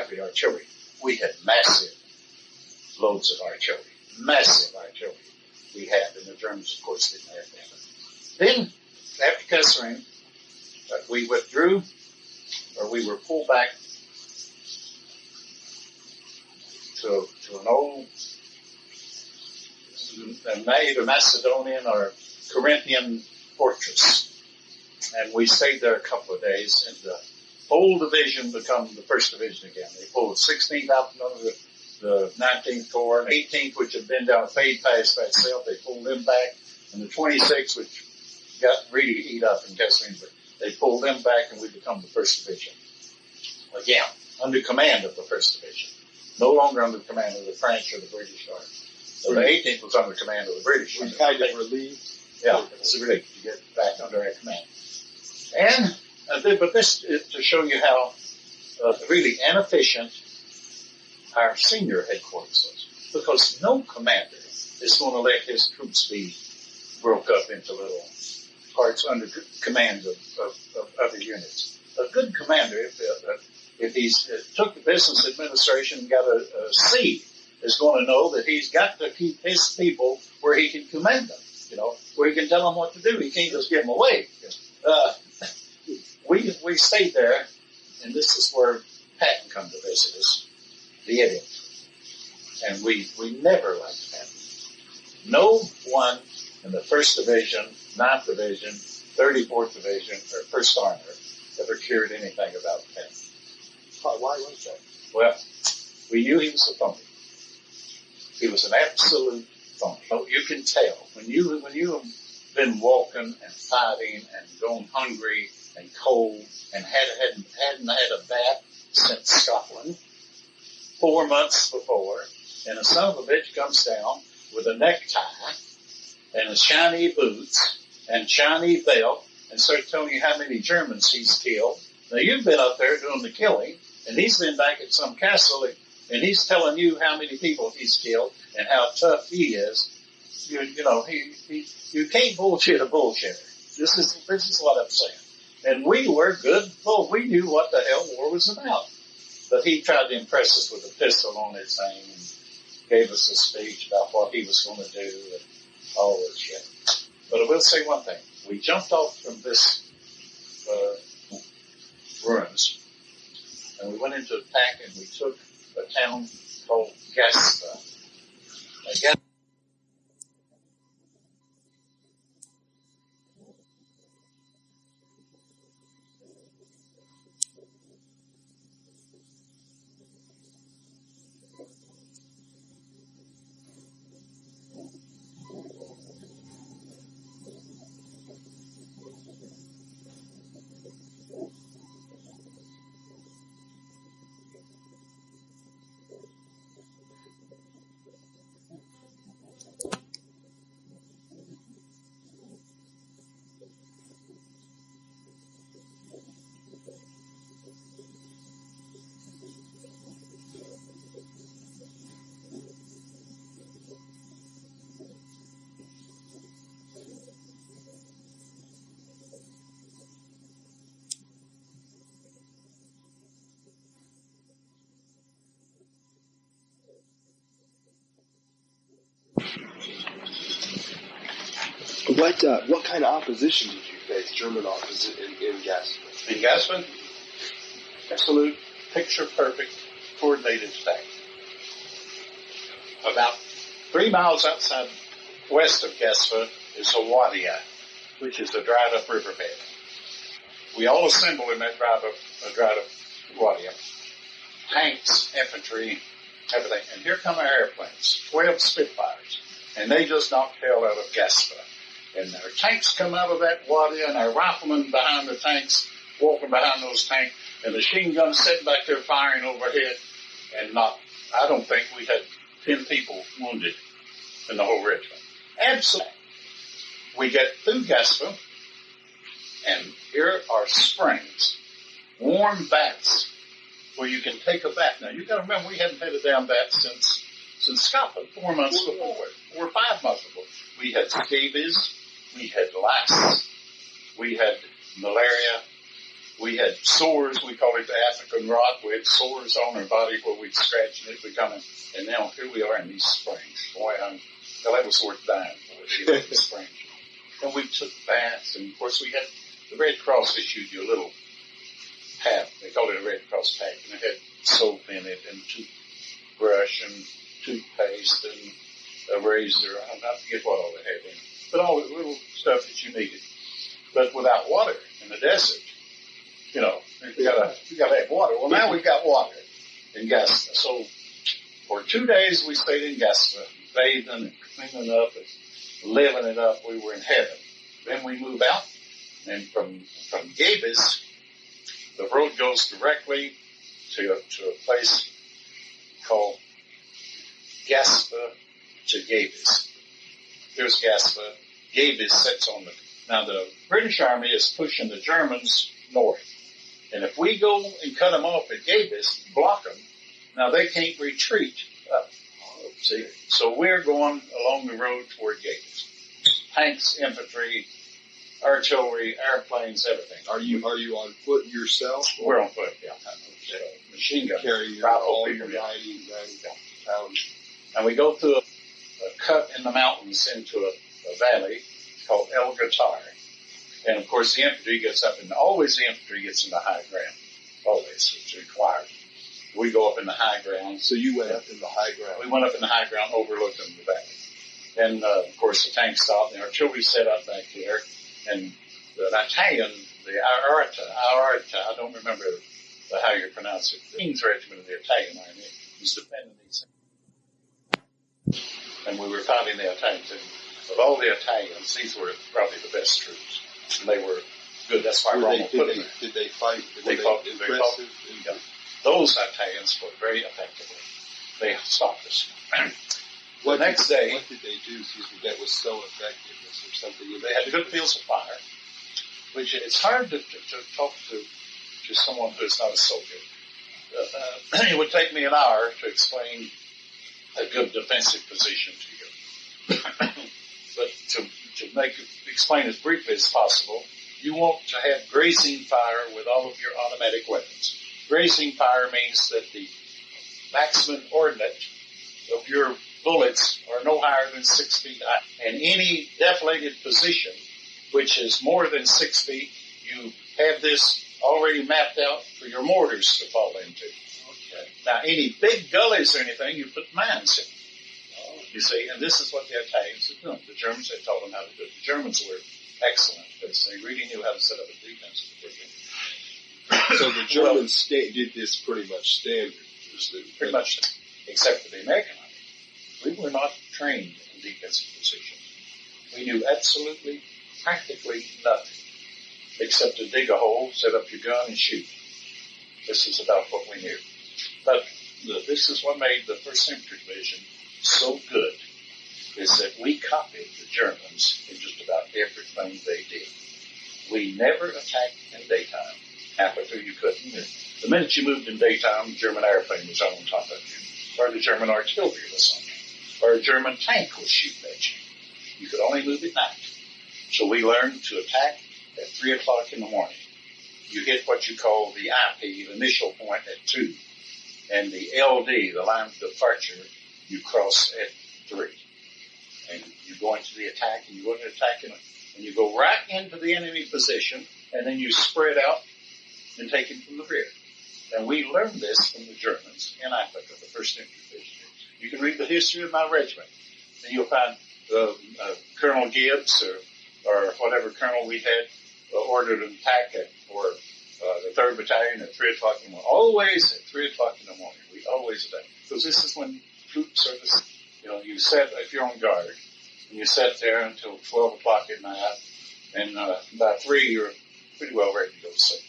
the artillery. We had massive loads of artillery. Massive artillery we had, and the Germans, of course, didn't have that. Then, after Kasserine, we withdrew, or we were pulled back to an old, either Macedonian or Corinthian fortress. And we stayed there a couple of days, and the whole division became the 1st Division again. They pulled 16th out from under the 19th Corps, and 18th, which had been down Fade Pass by itself, they pulled them back, and the 26th, which got really eat up in Kasserine, but they pulled them back, and we become the 1st Division. Again, under command of the 1st Division. No longer under the command of the French or the British Army. So the 18th was under command of the British. We kind of relieved. Yeah, it's a relief to get back under our command. And, but this is to show you how really inefficient our senior headquarters was. Because no commander is going to let his troops be broke up into little parts under command of other units. A good commander, if he's took the business administration and got a C, is going to know that he's got to keep his people where he can command them, where he can tell them what to do. He can't just give them away. We stayed there, and this is where Patton come to visit us, the idiot. And we never liked Patton. No one in the 1st Division, 9th Division, 34th Division, or 1st Armor ever cared anything about Patton. Why was that? Well, we knew he was a phony. He was an absolute phony. You can tell when you've been walking and fighting and going hungry and cold and hadn't had a bath since Scotland 4 months before, and a son of a bitch comes down with a necktie and a shiny boots and shiny belt and starts telling you how many Germans he's killed. Now you've been up there doing the killing, and he's been back at some castle, and he's telling you how many people he's killed and how tough he is. You can't bullshit a bullshitter. This is what I'm saying. And we were good. Well, we knew what the hell war was about. But he tried to impress us with a pistol on his thing and gave us a speech about what he was going to do and all this shit. But I will say one thing. We jumped off from this ruins, and we went into attack, and we took a town called Gasta. What kind of opposition did you face? German opposition in Gassman? In Gassman, absolute picture-perfect coordinated attack. About 3 miles outside west of Gassman is a wadi, which is a dried-up riverbed. We all assemble in that dried-up wadi. Tanks, infantry, everything. And here come our airplanes, 12 Spitfires. And they just knocked hell out of Gassman. And our tanks come out of that wadi, and our riflemen behind the tanks, walking behind those tanks, and the machine guns sitting back there firing overhead. And I don't think we had 10 people wounded in the whole regiment. Absolutely. We get through Gassman, and here are springs, warm baths, where you can take a bath. Now, you've got to remember, we hadn't had a damn bath since Scotland, 4 months before, or 5 months before. We had scabies, we had lice, we had malaria, we had sores, we call it the African rot. We had sores on our body where we'd scratch and it would come in. And now here we are in these springs. Boy, that was worth dying for, the springs. And we took baths, and of course we had, the Red Cross issued you a little pack. They called it a Red Cross pack, and it had soap in it, and toothbrush, and toothpaste, and a razor. I forget what all they had in it. But all the little stuff that you needed. But without water in the desert, you gotta have water. Well, now we've got water in Gassman. So for 2 days we stayed in Gassman, bathing and cleaning up and living it up. We were in heaven. Then we move out, and from Gabes, the road goes directly to a place called Gassman to Gabes. Here's Gassman. Gabes sits on now the British Army is pushing the Germans north. And if we go and cut them off at Gabes, block them, now they can't retreat up. See? So we're going along the road toward Gabes. Tanks, infantry, artillery, airplanes, everything. Are you on foot yourself? We're on foot, yeah. So machine gun. Carrying all your 90 pounds. And we go through a cut in the mountains into a valley called El Guitar. And of course the infantry gets up, and always the infantry gets in the high ground. Always. It's required. We go up in the high ground. So you went up in the high ground? We went up in the high ground overlooking the valley. And of course the tanks stopped, and the artillery set up back there. And the Italian, the Aorta, I don't remember how you pronounce it, the King's Regiment of the Italian Army was defending these things. And we were fighting the Italians. And of all the Italians, these were probably the best troops. And they were good. That's why Rommel put them there. Did they fight? They fought impressive. Yeah. Those Italians fought very effectively. They stopped us. The next day, what did they do that was so effective? Was there something? They had good fields of fire, which it's hard to talk to someone who's not a soldier. It would take me an hour to explain a good defensive position to you. But to explain as briefly as possible, you want to have grazing fire with all of your automatic weapons. Grazing fire means that the maximum ordnance of your bullets are no higher than 6 feet high. And any deflated position, which is more than 6 feet, you have this already mapped out for your mortars to fall into. Okay. Now, any big gullies or anything, you put mines in. You see, and this is what the Italians had done. The Germans had taught them how to do it. The Germans were excellent because they really knew how to set up a defense. So the Germans did this pretty much standard. Pretty much, except for the American Army. We were not trained in defensive positions. We knew absolutely, practically nothing, except to dig a hole, set up your gun, and shoot. This is about what we knew. But this is what made the 1st Infantry Division so good, is that we copied the Germans in just about everything they did. We never attacked in daytime. Half or two you couldn't. The minute you moved in daytime, the German airplane was on top of you, or the German artillery was on you, or a German tank was shooting at you. You could only move at night. So we learned to attack at 3 o'clock in the morning. You hit what you call the IP, the initial point, at 2. And the LD, the line of departure, you cross at 3. and you go into the attack, and you go into attack, and you go right into the enemy position, and then you spread out and take him from the rear. And we learned this from the Germans in Africa, the First Infantry Division. You can read the history of my regiment, and you'll find Colonel Gibbs or whatever colonel we had ordered an attack for the 3rd Battalion at 3 o'clock in the morning. Always at 3 o'clock in the morning. We always attack. Because this is when troop service, you sit, if you're on guard, and you sit there until 12 o'clock at night, and by 3 you're pretty well ready to go to sleep.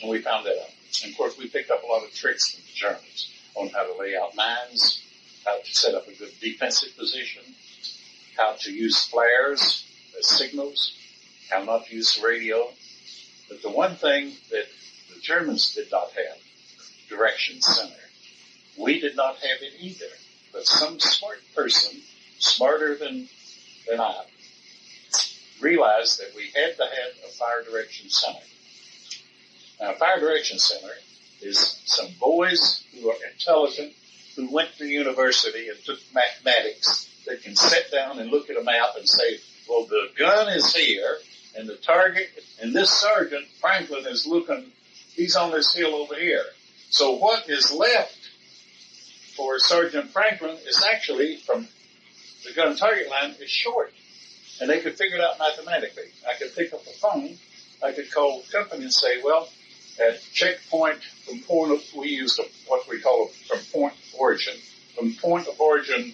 And we found that out. And of course we picked up a lot of tricks from the Germans on how to lay out mines, how to set up a good defensive position, how to use flares as signals, how not to use the radio. But the one thing that the Germans did not have, direction center. We did not have it either. But some smart person, smarter than I, realized that we had to have a fire direction center. Now, a fire direction center is some boys who are intelligent, who went to university and took mathematics, that can sit down and look at a map and say, well, the gun is here, and the target, and this Sergeant Franklin is looking, he's on this hill over here. So what is left for Sergeant Franklin is actually, from the gun target line, is short. And they could figure it out mathematically. I could pick up the phone, I could call the company and say, well, at checkpoint from point of, we used what we call from point of origin. From point of origin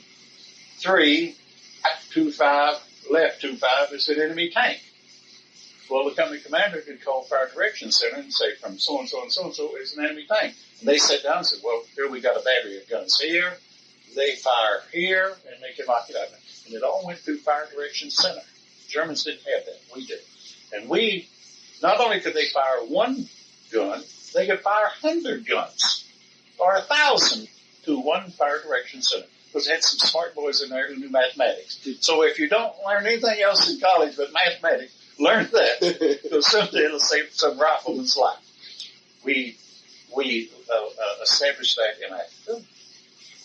3, up 25, left 25 is an enemy tank. Well, the company commander could call Fire Direction Center and say, from so-and-so and so-and-so is an enemy tank. And they sat down and said, well, here we got a battery of guns here. They fire here, and they can lock it up. And it all went through Fire Direction Center. Germans didn't have that. We did. And we, not only could they fire one gun, they could fire 100 guns or 1,000 to one Fire Direction Center. Because they had some smart boys in there who knew mathematics. So if you don't learn anything else in college but mathematics, learn that. Because someday it'll save some rifleman's life. We established that in Africa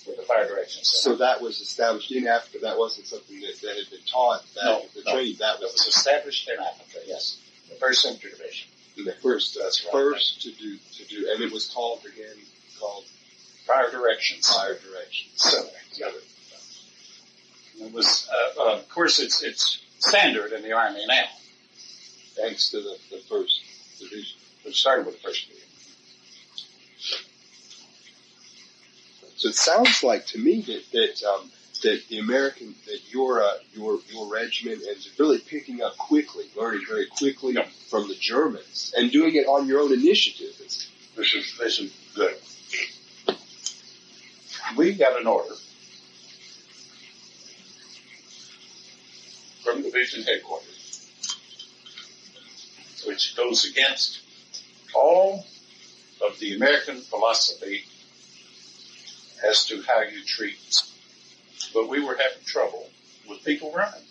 with the Fire Direction Center. So that was established in Africa. That wasn't something that had been taught back at the training. That was established in Africa. Yes, the First Infantry Division. The first, that's right. First to do, and it was called Fire Direction Center. Yeah. It was, of course, it's standard in the Army now. Thanks to the first division. It started with the first division. So it sounds like to me that the American, that your regiment is really picking up quickly, learning very quickly from the Germans, and doing it on your own initiative. This is good. We got an order from division headquarters, which goes against all of the American philosophy as to how you treat. But we were having trouble with people running.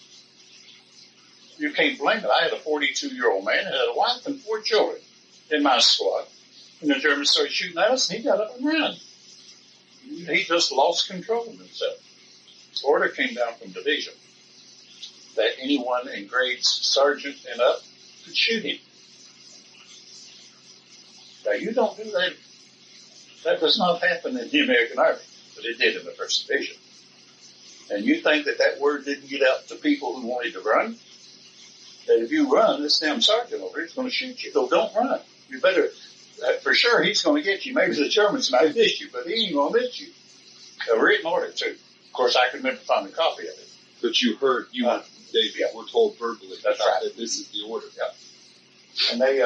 You can't blame it. I had a 42-year-old man and had a wife and 4 children in my squad. And the Germans started shooting at us, and he got up and ran. He just lost control of himself. The order came down from division that anyone in grades sergeant and up could shoot him. Now, you don't do that. That does not happen in the American Army, but it did in the First Division. And you think that word didn't get out to people who wanted to run? That if you run, this damn sergeant over here is going to shoot you. So don't run. You better, for sure, he's going to get you. Maybe the Germans might miss you, but he ain't going to miss you. A written order, too. Of course, I could never find a copy of it. But you heard, they were told verbally that this is the order. Yeah. And they,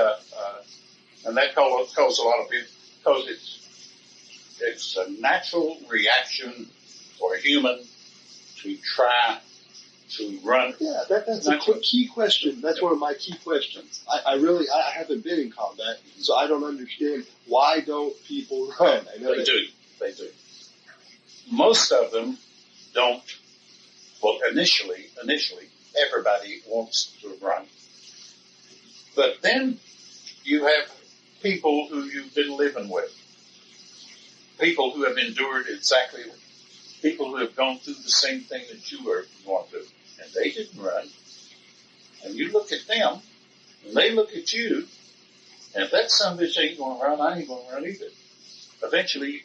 and that caused a lot of people, because it's a natural reaction for a human to try to run. Yeah, that's a key question. That's one of my key questions. I haven't been in combat, so I don't understand why don't people run. I know they do. Most of them don't. Well, initially, everybody wants to run. But then you have people who you've been living with. People who have endured people who have gone through the same thing that you are going through. and they didn't run, and you look at them, and they look at you, and if that son of a bitch ain't going to run, I ain't going to run either. Eventually,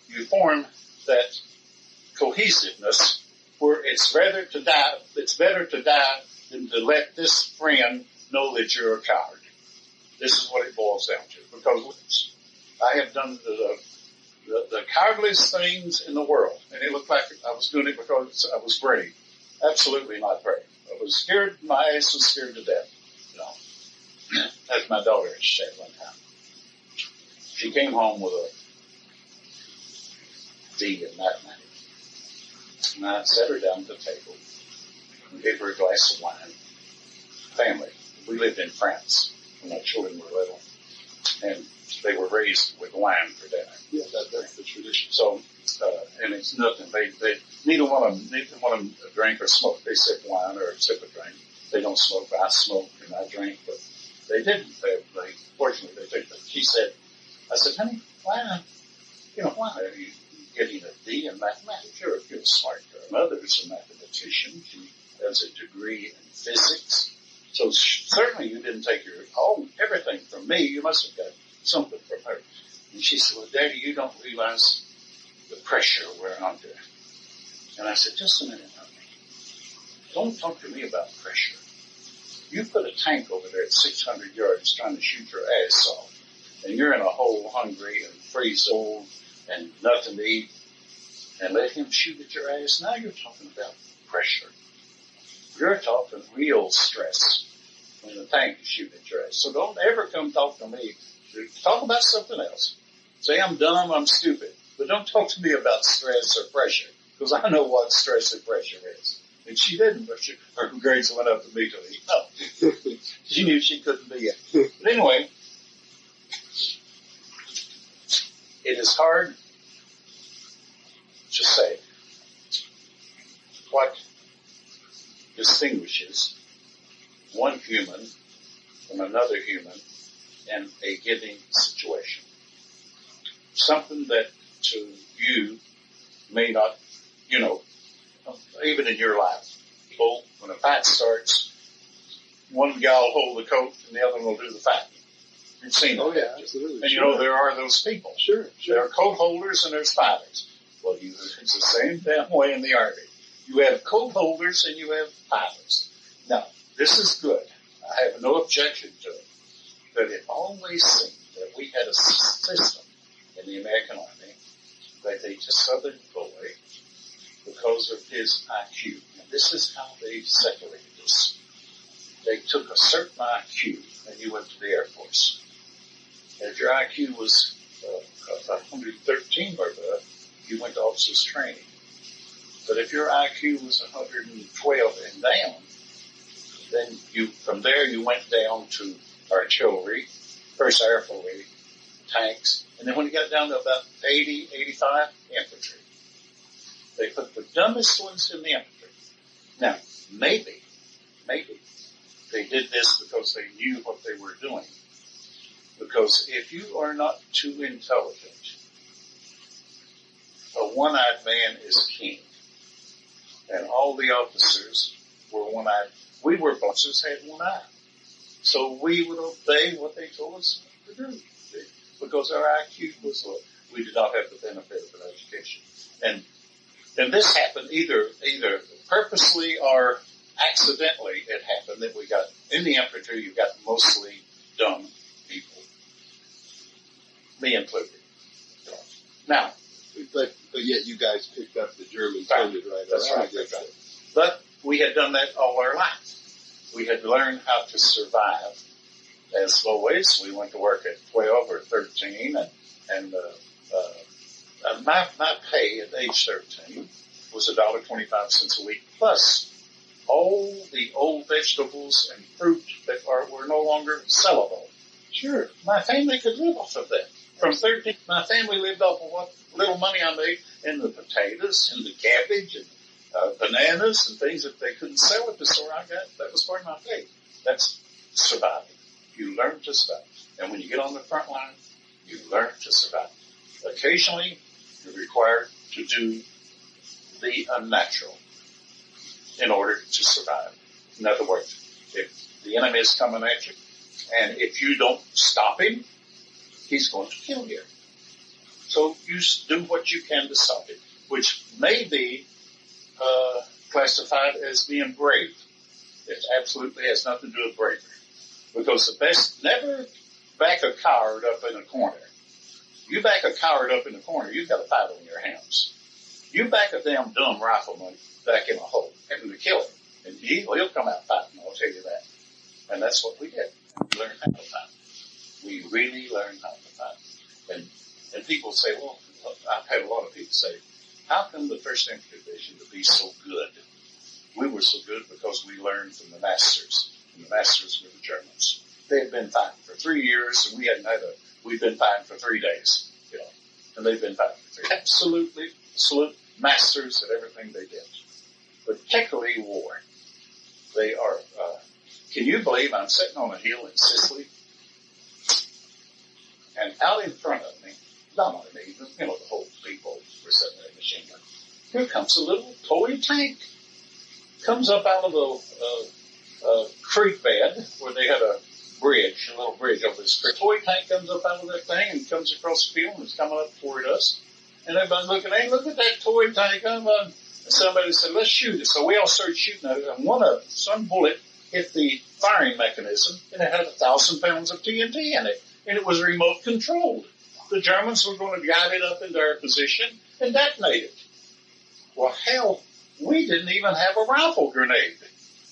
you form that cohesiveness where it's better to die than to let this friend know that you're a coward. This is what it boils down to. Because I have done the cowardliest things in the world, and it looked like I was doing it because I was brave. Absolutely not brave. I was scared. My ass was scared to death. You know, as my daughter had said one time. She came home with a D in mathematics, and I sat her down at the table and gave her a glass of wine. Family. We lived in France when my children were little, and they were raised with wine for dinner. Yeah, that's the tradition. So, and it's nothing. They neither one of them drink or smoke. They sip wine or sip a drink. They don't smoke. I smoke and I drink, but they didn't. Fortunately, they took it. She said, I said, honey, why are you getting a D in mathematics? You're a smart girl. Mother's a mathematician. She has a degree in physics. So certainly you didn't take everything from me. You must have got something from her. And she said, well, Daddy, you don't realize the pressure we're under. And I said, just a minute, honey. Don't talk to me about pressure. You put a tank over there at 600 yards trying to shoot your ass off, and you're in a hole hungry and freezing and nothing to eat, and let him shoot at your ass. Now you're talking about pressure. You're talking real stress when the tank is shooting at your ass. So don't ever come talk to me. Talk about something else. Say I'm dumb, I'm stupid. But don't talk to me about stress or pressure, because I know what stress and pressure is. And she didn't, but her grades went up immediately. No. She knew she couldn't be it. But anyway, it is hard to say what distinguishes one human from another human in a given situation. Something that to you may not, even in your life. People, when a fight starts, one guy will hold the coat and the other one will do the fighting. You've seen that. Oh, yeah, absolutely. And sure. there are those people. Sure. There are coat holders and there's fighters. Well, it's the same damn way in the Army. You have coat holders and you have fighters. Now, this is good. I have no objection to it. But it always seemed that we had a system in the American Army that they just Southern boy because of his IQ. And this is how they separated us. They took a certain IQ and you went to the Air Force. And if your IQ was 113 or above, you went to officers training. But if your IQ was 112 and down, then from there you went down to artillery, first artillery, tanks, and then when you got down to about 80, 85, infantry. They put the dumbest ones in the infantry. Now, maybe they did this because they knew what they were doing. Because if you are not too intelligent, a one-eyed man is king. And all the officers were one-eyed. We were bosses, had one eye. So we would obey what they told us to do. Because our IQ was low. We did not have the benefit of an education. And this happened either purposely or accidentally. It happened that we got, in the infantry, you got mostly dumb people. Me included. Now, but yet you guys picked up the German tended right. That's right. But we had done that all our life. We had learned how to survive as boys. We went to work at 12 or 13, and my pay at age 13 was $1.25 a week, plus all the old vegetables and fruit that were no longer sellable. Sure, my family could live off of that. From 13, my family lived off of what little money I made in the potatoes and the cabbage and bananas and things that they couldn't sell at the store I got. That was part of my pay. That's surviving. You learn to survive. And when you get on the front line, you learn to survive. Occasionally, you're required to do the unnatural. in order to survive. In other words, if the enemy is coming at you, and if you don't stop him, he's going to kill you. So you do what you can to stop it, which may be classified as being brave. It absolutely has nothing to do with bravery. Because the best, never back a coward up in a corner. You back a coward up in the corner, you've got a fight on your hands. You back a damn dumb rifleman back in a hole, having to kill him. And he'll come out fighting, I'll tell you that. And that's what we did. We learned how to fight. We really learned how to fight. And people say, well, I've had a lot of people say, how come the 1st Infantry Division to be so good? We were so good because we learned from the masters. And the masters were the Germans. They had been fighting for 3 years, and we'd been fighting for 3 days, and they've been fighting for 3 days. Absolute masters at everything they did. Particularly war. They are, can you believe I'm sitting on a hill in Sicily, and out in front of me, not on me, the whole people were sitting there in machine gun. Here comes a little toy tank. Comes up out of the creek bed where they had a little bridge over this creek. Toy tank comes up out of that thing and comes across the field and is coming up toward us. And everybody's looking, hey, look at that toy tank. And somebody said, let's shoot it. So we all started shooting at it, and some bullet hit the firing mechanism, and it had 1,000 pounds of TNT in it, and it was remote controlled. The Germans were going to guide it up into our position and detonate it. Well, hell, we didn't even have a rifle grenade.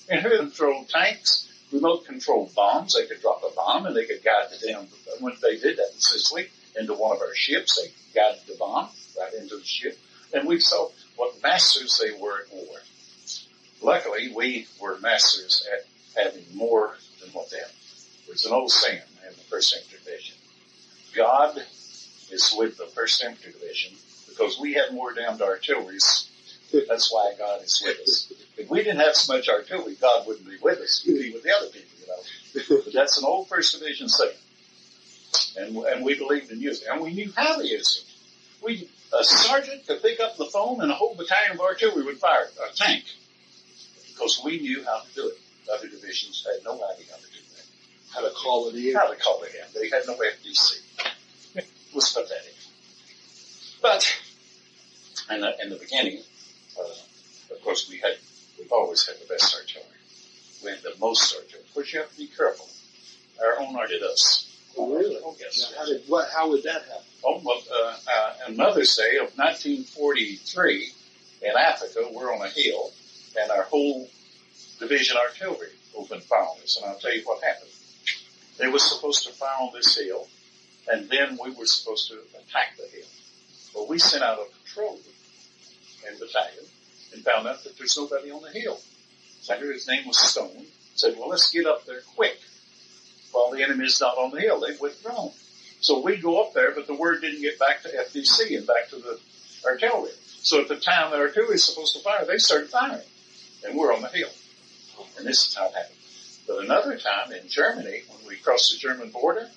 And who controlled tanks, remote controlled bombs? They could drop a bomb and they could guide it down. When they did that in Sicily, into one of our ships, they guided the bomb right into the ship. And we saw what masters they were at war. Luckily, we were masters at having more than what they had. There's an old saying in the 1st Infantry Division. God is with the 1st Infantry Division because we had more damned artillery. That's why God is with us. If we didn't have so much artillery, God wouldn't be with us. He'd be with the other people, But that's an old 1st Division saying. And we believed in using it. And we knew how to use it. A sergeant could pick up the phone and a whole battalion of artillery would fire a tank. Because we knew how to do it. Other divisions had no idea how to do that. How to call it in. They had no FDC. It was pathetic. But in the beginning, of course, we've always had the best artillery. We had the most artillery. Of course, you have to be careful. Our own art did us. Oh, really? Oh, yes. Now, how would that happen? Oh, well, on Mother's Day of 1943 in Africa, we're on a hill, and our whole division artillery opened fire on us. And I'll tell you what happened. They were supposed to fire on this hill, and then we were supposed to attack the hill. Well, we sent out a patrol in battalion and found out that there's nobody on the hill. His name was Stone. Said, well, let's get up there quick while the enemy's not on the hill. They've withdrawn. So we go up there, but the word didn't get back to FDC and back to the artillery. So at the time the artillery was supposed to fire, they started firing. And we're on the hill. And this is how it happened. But another time in Germany, when we crossed the German border,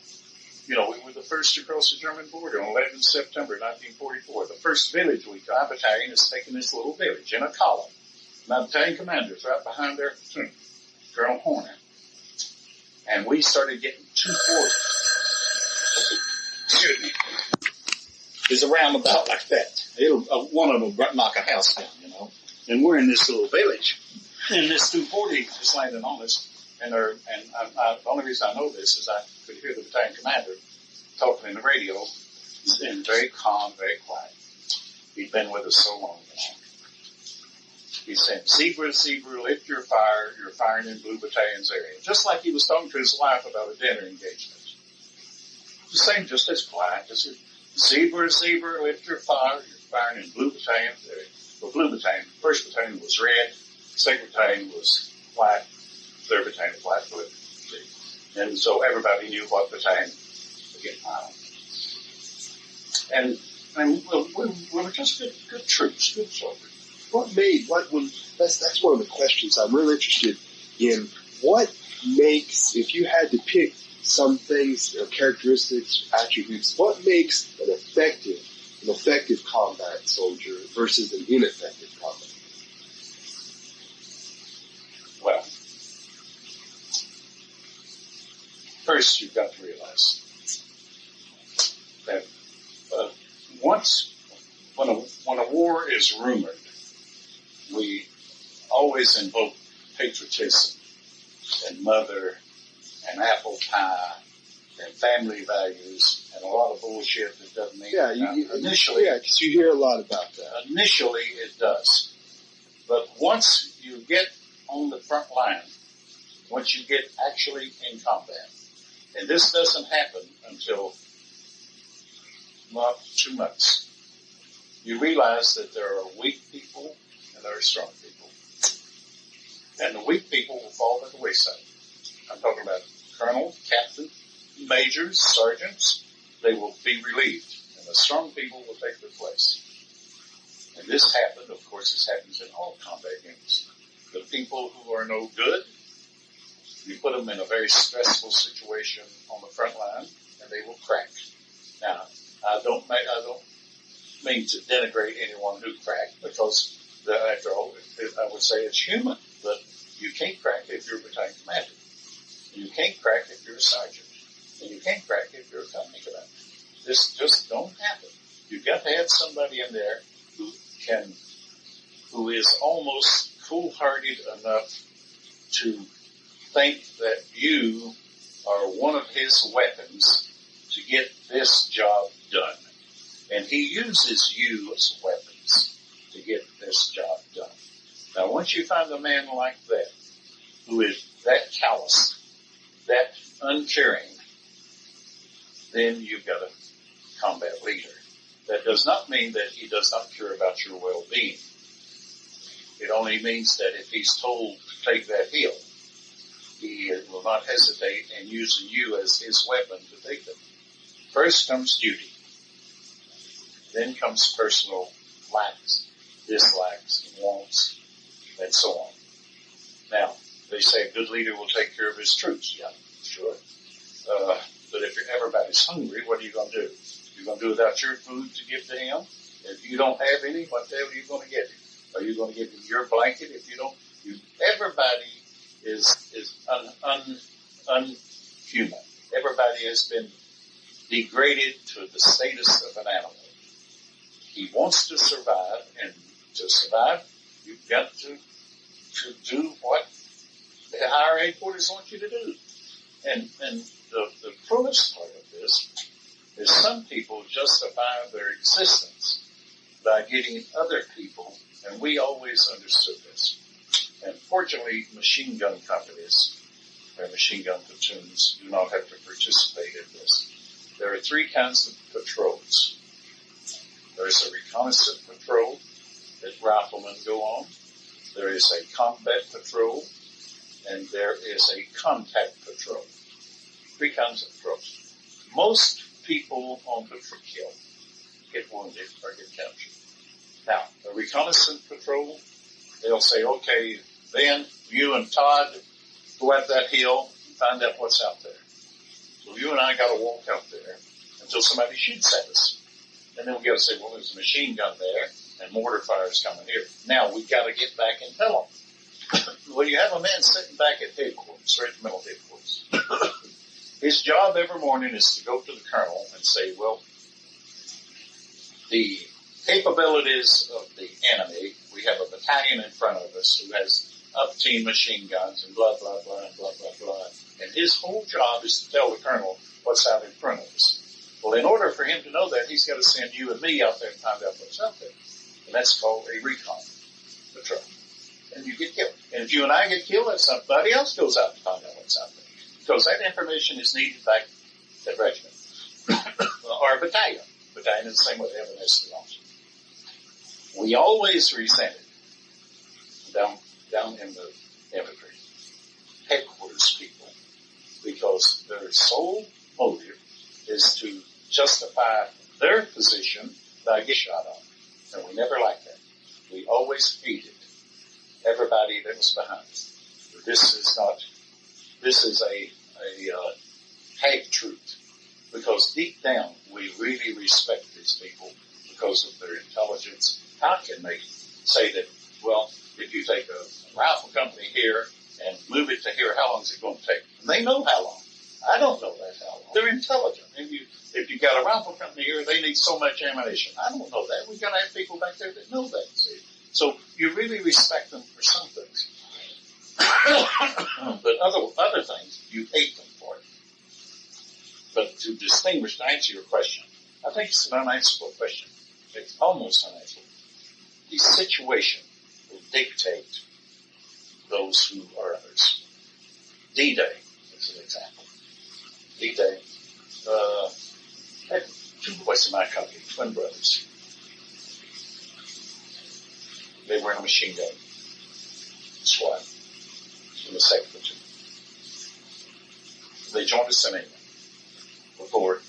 we were the first to cross the German border on 11 September 1944. The first village our battalion is taking this little village in a column. My battalion commander's right behind their platoon, Colonel Horner. And we started getting 240. Excuse me. There's a roundabout like that. One of them will knock a house down, And we're in this little village. And this 240 is landing on us. And the only reason I know this is I could hear the battalion commander talking in the radio. He's been very calm, very quiet. He'd been with us so long. He said, Zebra, Zebra, lift your fire. You're firing in Blue Battalion's area. Just like he was talking to his wife about a dinner engagement. The same, just as quiet. Just Zebra, Zebra, lift your fire. You're firing in Blue Battalion's area. Well, Blue Battalion, first battalion was red. Second battalion was white. Third battalion was white, blue. And so everybody knew what battalion to get fired. And we were just good troops, good soldiers. That's one of the questions I'm really interested in. What makes, if you had to pick some things, characteristics, attributes, what makes an effective combat soldier versus an ineffective combat? First, you've got to realize that when a war is rumored, we always invoke patriotism and mother and apple pie and family values and a lot of bullshit that doesn't mean initially. Yeah, because you hear a lot about that. Initially, it does. But once you get on the front line, once you get actually in combat, and this doesn't happen until not 2 months, you realize that there are weak people and there are strong people. And the weak people will fall to the wayside. I'm talking about colonel, captain, majors, sergeants. They will be relieved, and the strong people will take their place. And this happened, of course, this happens in all combat units. The people who are no good, you put them in a very stressful situation on the front line, and they will crack. Now, I don't mean to denigrate anyone who cracked, because after all, I would say it's human. But you can't crack if you're a battalion commander. You can't crack if you're a sergeant. And you can't crack if you're a company commander. This just don't happen. You've got to have somebody in there who is almost cool-hearted enough to think that you are one of his weapons to get this job done. And he uses you as weapons to get this job done. Now, once you find a man like that, who is that callous, that uncaring, then you've got a combat leader. That does not mean that he does not care about your well-being. It only means that if he's told to take that hill, he will not hesitate in using you as his weapon to take them. First comes duty. Then comes personal likes, dislikes, wants, and so on. Now, they say a good leader will take care of his troops. Yeah, sure. But if everybody's hungry, what are you going to do? You're going to do without your food to give to him? If you don't have any, what the hell are you going to give him? Are you going to give him your blanket? If you don't, everybody is unhuman. Everybody has been degraded to the status of an animal. He wants to survive, and to survive, you've got to do what the higher headquarters want you to do. And the cruelest part of this is some people justify their existence by getting other people, and we always understood this. And fortunately, machine gun companies and machine gun platoons do not have to participate in this. There are 3 kinds of patrols. There's a reconnaissance patrol that riflemen go on. There is a combat patrol, and there is a contact patrol. 3 kinds of patrols. Most people on patrol kill, get wounded, or get captured. Now, a reconnaissance patrol, they'll say, okay, Ben, you and Todd go up that hill and find out what's out there. So you and I got to walk out there until somebody shoots at us. And then we got to say, well, there's a machine gun there and mortar fire's coming here. Now we got to get back and tell them. Well, you have a man sitting back at headquarters, regimental headquarters. His job every morning is to go to the colonel and say, well, the capabilities of the enemy, we have a battalion in front of us who has up-team machine guns and blah, blah, blah, and blah, blah, blah. And his whole job is to tell the colonel what's out in front of us. Well, in order for him to know that, he's got to send you and me out there and find out what's out there. And that's called a recon patrol. And you get killed. And if you and I get killed, then somebody else goes out to find out what's out there. Because that information is needed back at regiment. Or a battalion. Battalion is the same way. They have an enlisted officer. We always resented down in the infantry headquarters people, because their sole motive is to justify their position by getting shot on. And we never liked that. We always hated everybody that was behind us. This is a half-truth, because deep down we really respect these people because of their intelligence. How can they say that, well, if you take a rifle company here and move it to here, how long is it going to take? And they know how long. I don't know that how long. They're intelligent. If you got a rifle company here, they need so much ammunition. I don't know that. We've got to have people back there that know that. See? So you really respect them for some things. But other things, you hate them for it. But to distinguish, to answer your question, I think it's an unanswerable question. It's almost unanswerable. The situation will dictate those who are others. D-Day is an example. D-Day, had two boys in my company, twin brothers. They were in a machine gun squad in the second platoon. They joined us in England before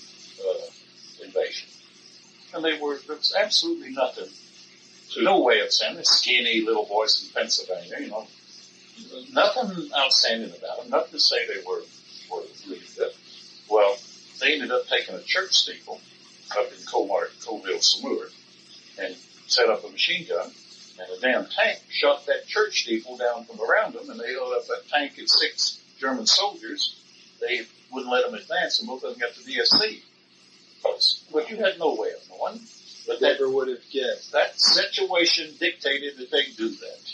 invasion. And there was absolutely nothing, no way of saying they're skinny little boys from Pennsylvania, nothing outstanding about them, nothing to say they were really good. Well, they ended up taking a church steeple up in Colville, Samur, and set up a machine gun, and a damn tank shot that church steeple down from around them, and they held up that tank at 6 German soldiers. They wouldn't let them advance, and both of them got to DSC. But you had no way of knowing. But never would have guessed. That situation dictated that they do that.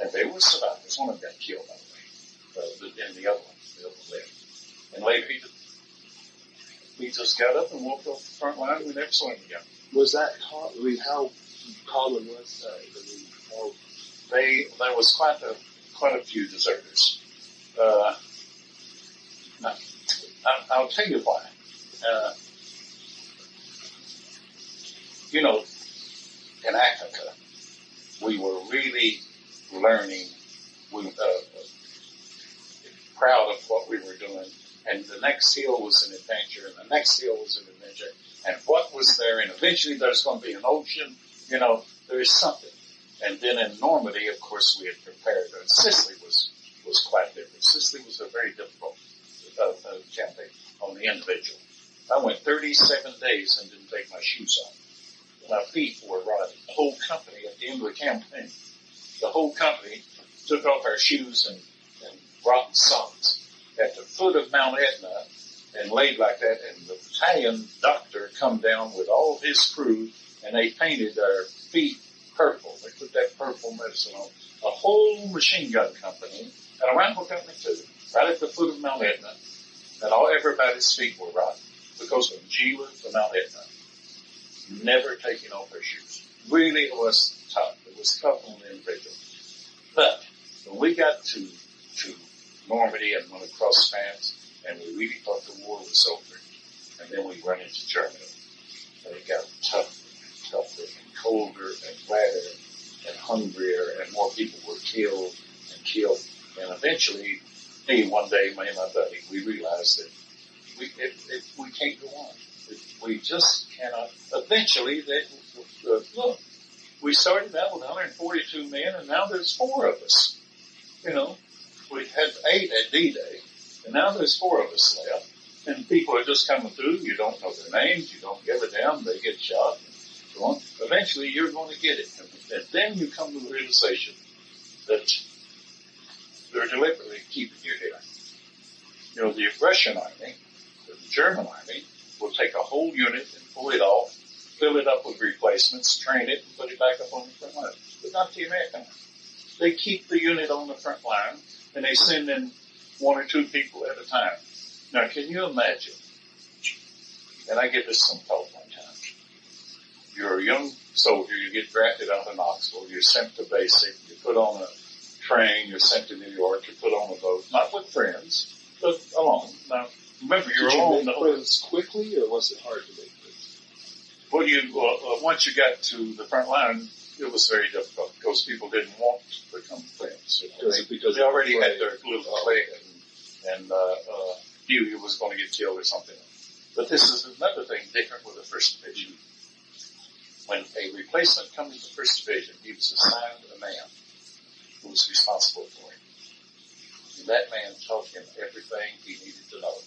And they were survivors. One of them got killed, by the way. And the other one lived. And later he just got up and walked off the front line, and we never saw him again. Was that how common was that? There was quite a few deserters. I'll tell you why. In Africa, we were really learning. We were proud of what we were doing. And the next hill was an adventure, and the next hill was an adventure. And what was there? And eventually there's going to be an ocean. There is something. And then in Normandy, of course, we had prepared. And Sicily was quite different. Sicily was a very difficult campaign on the individual. I went 37 days and didn't take my shoes off. My feet were rotting. The whole company, at the end of the campaign, the whole company took off our shoes and rotten socks at the foot of Mount Etna and laid like that. And the battalion doctor come down with all of his crew, and they painted our feet purple. They put that purple medicine on. A whole machine gun company, and a rifle company too, right at the foot of Mount Etna. And everybody's feet were rotten because of Gila to Mount Etna. Never taking off their shoes. Really, it was tough. It was tough on the individual. But when we got to Normandy and went across France, and we really thought the war was over, and then we run into Germany, and it got tougher and colder and wetter and hungrier, and more people were killed. And eventually, one day, me and my buddy, we realized that we can't go on. We just cannot. Eventually, look, we started out with 142 men, and now there's 4 of us. We had 8 at D-Day, and now there's 4 of us left. And people are just coming through. You don't know their names. You don't give a damn. They get shot and so on. Eventually, you're going to get it. And then you come to the realization that they're deliberately keeping you here. The Russian army, the German army, will take a whole unit and pull it off, fill it up with replacements, train it, and put it back up on the front line. But not the American army. They keep the unit on the front line, and they send in 1 or 2 people at a time. Now, can you imagine? And I get this some thought one time. You're a young soldier, you get drafted out of Knoxville, you're sent to basic, you're put on a train, you're sent to New York, you're put on a boat, not with friends, but alone. Now, remember, you're alone. Did you make friends quickly, or was it hard to make friends? Well, once you got to the front line, it was very difficult because people didn't want to become friends. Because they already had their little clique and knew you was going to get killed or something. But this is another thing different with the 1st Division. When a replacement comes to the 1st Division, he was assigned a man who was responsible for him. And that man taught him everything he needed to know.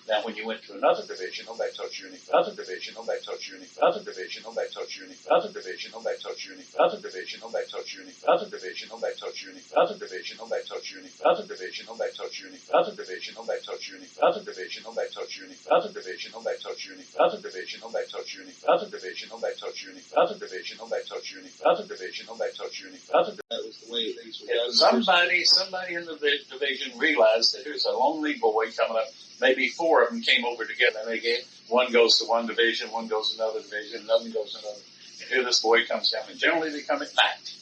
Now, when you went to another division, nobody taught you anything. Other division, nobody taught you anything. Other division, nobody taught you anything. Other division, nobody taught you anything. Other division, nobody taught you anything. Other division, nobody taught you anything. Other division, nobody taught you anything. Other division, nobody taught you anything. Other division, nobody taught you anything. Other division, nobody taught you anything. Other division, nobody taught you anything. Other division, nobody taught you anything. Other division, nobody taught you anything. Other division, nobody taught you anything. Other division, nobody taught you anything. That was the way things were done. Somebody in the division realized that here's a lonely boy coming up. Maybe 4 of them came over together. And one goes to one division, one goes to another division, another goes to another. And here this boy comes down. And generally they come at night.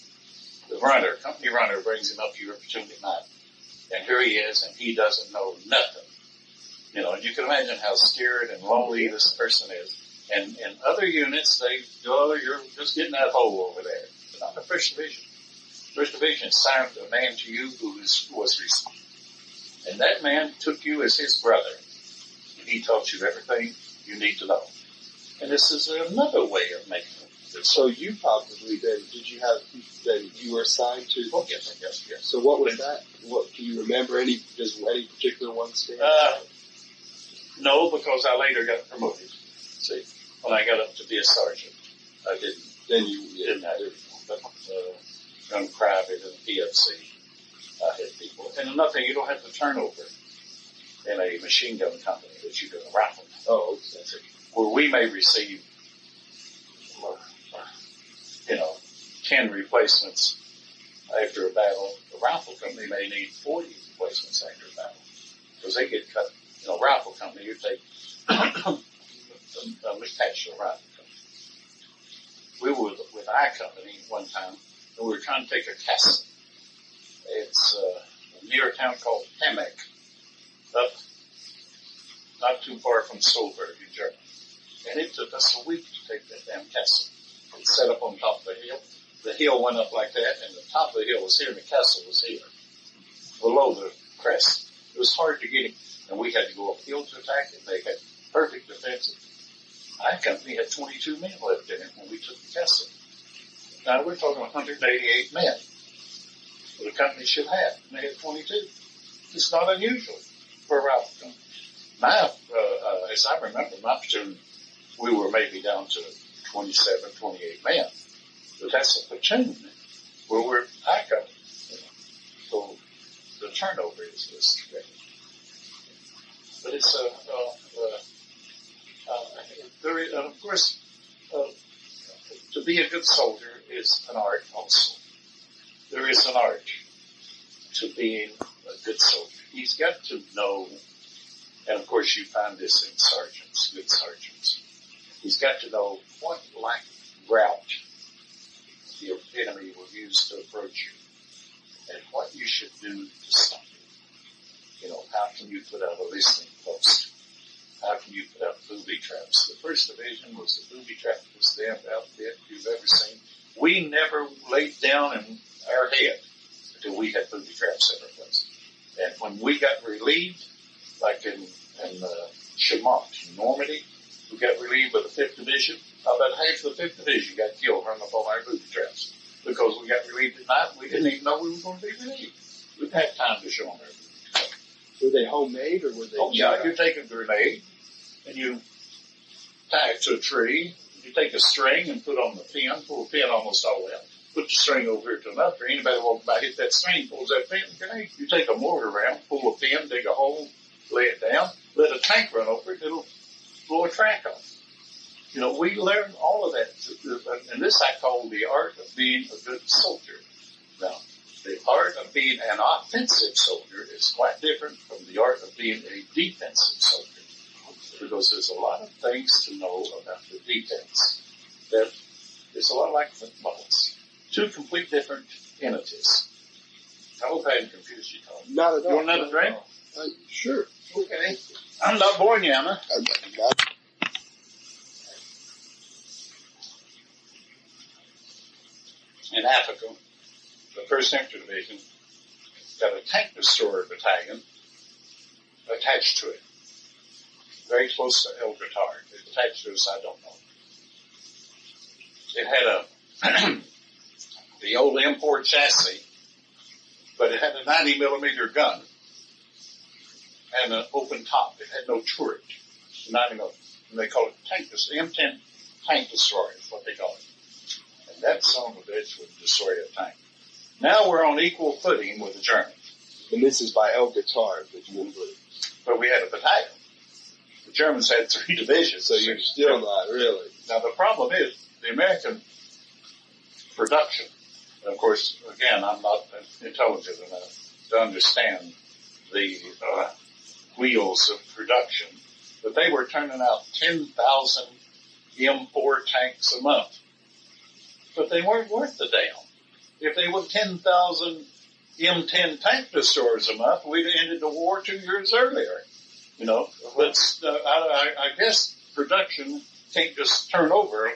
The company runner brings him up to your platoon at night. And here he is, and he doesn't know nothing. And you can imagine how scared and lonely this person is. And in other units, you're just getting that hole over there. But not the First Division. First Division assigned a man to you who was responsible. And that man took you as his brother. And he taught you everything you need to know. And this is another way of making it. So you probably then, you were assigned to? Oh, yes. So what was that? What, can you remember does any particular one stand? No, because I later got promoted. See, when I got up to be a sergeant, I didn't. Then you didn't have it. But young private in the PFC, I had people. And another thing, you don't have the turnover in a machine gun company that you do in a rifle. Oh, that's it. Where we may receive, 10 replacements after a battle. The rifle company may need 40 replacements after a battle. Because they get cut. Rifle company, you take attached to a rifle company. We were with our company one time, and we were trying to take a castle. It's near a town called Hammack, up not too far from Solberg in Germany. And it took us a week to take that damn castle. It's set up on top of the hill. The hill went up like that, and the top of the hill was here, and the castle was here, below the crest. It was hard to get him, and we had to go uphill to attack it. They had perfect defenses. Our company had 22 men left in it when we took the castle. Now, we're talking 188 men. The company should have. And they had 22. It's not unusual for a rifle company. As I remember, my platoon, we were maybe down to 27, 28 men. But that's a platoon where we're high company. So the turnover is great. But it's of course, to be a good soldier is an art also. There is an art to being a good soldier. He's got to know, and of course you find this in sergeants, good sergeants. He's got to know what route the enemy will use to approach you, and what you should do to stop it. How can you put out a listening post? How can you put out booby traps? The First Division was the booby trappiest damn outfit you've ever seen. We never laid down in our head until we had booby traps in our place. And when we got relieved, like in Chamont, in Normandy, we got relieved by the 5th Division. About half of the 5th Division got killed hung up on our booby traps because we got relieved at night and we didn't even know we were going to be relieved. We didn't have time to show them our booby traps. Were they homemade or were they? Oh, yeah, you take a grenade and you tie it to a tree. You take a string and put on the pin, pull the pin almost all out. Put the string over here to another tree. Anybody walking by hit that string, pulls that pin, grenade. You take a mortar round, pull a pin, dig a hole, lay it down, let a tank run over it, it'll blow a track off. We learned all of that. And this I call the art of being a good soldier. Now, the art of being an offensive soldier is quite different from the art of being a defensive soldier. Because there's a lot of things to know about the defense that is a lot like footballs. 2 complete different entities. I hope I didn't confuse you, Tom. Not at all. You want another drink? Sure. Okay. I'm not born yet, huh? In Africa, the 1st Infantry Division got a tank destroyer battalion attached to it. Very close to El Guitard. It's attached to us, I don't know. It had the old import chassis, but it had a 90 millimeter gun. and an open top. It had no turret. Not even, and they call it tank destroyer. M10 tank destroyer is what they call it. And that son of a bitch would destroy a tank. Now we're on equal footing with the Germans. And this is by El Guitar, that you wouldn't believe. But we had a battalion. The Germans had 3 divisions. So you're still not, really. Now the problem is the American production. And of course, again, I'm not intelligent enough to understand the wheels of production. But they were turning out 10,000 M4 tanks a month. But they weren't worth the damn. If they were 10,000 M10 tank destroyers a month, we'd have ended the war 2 years earlier. You know, but I guess production can't just turn over,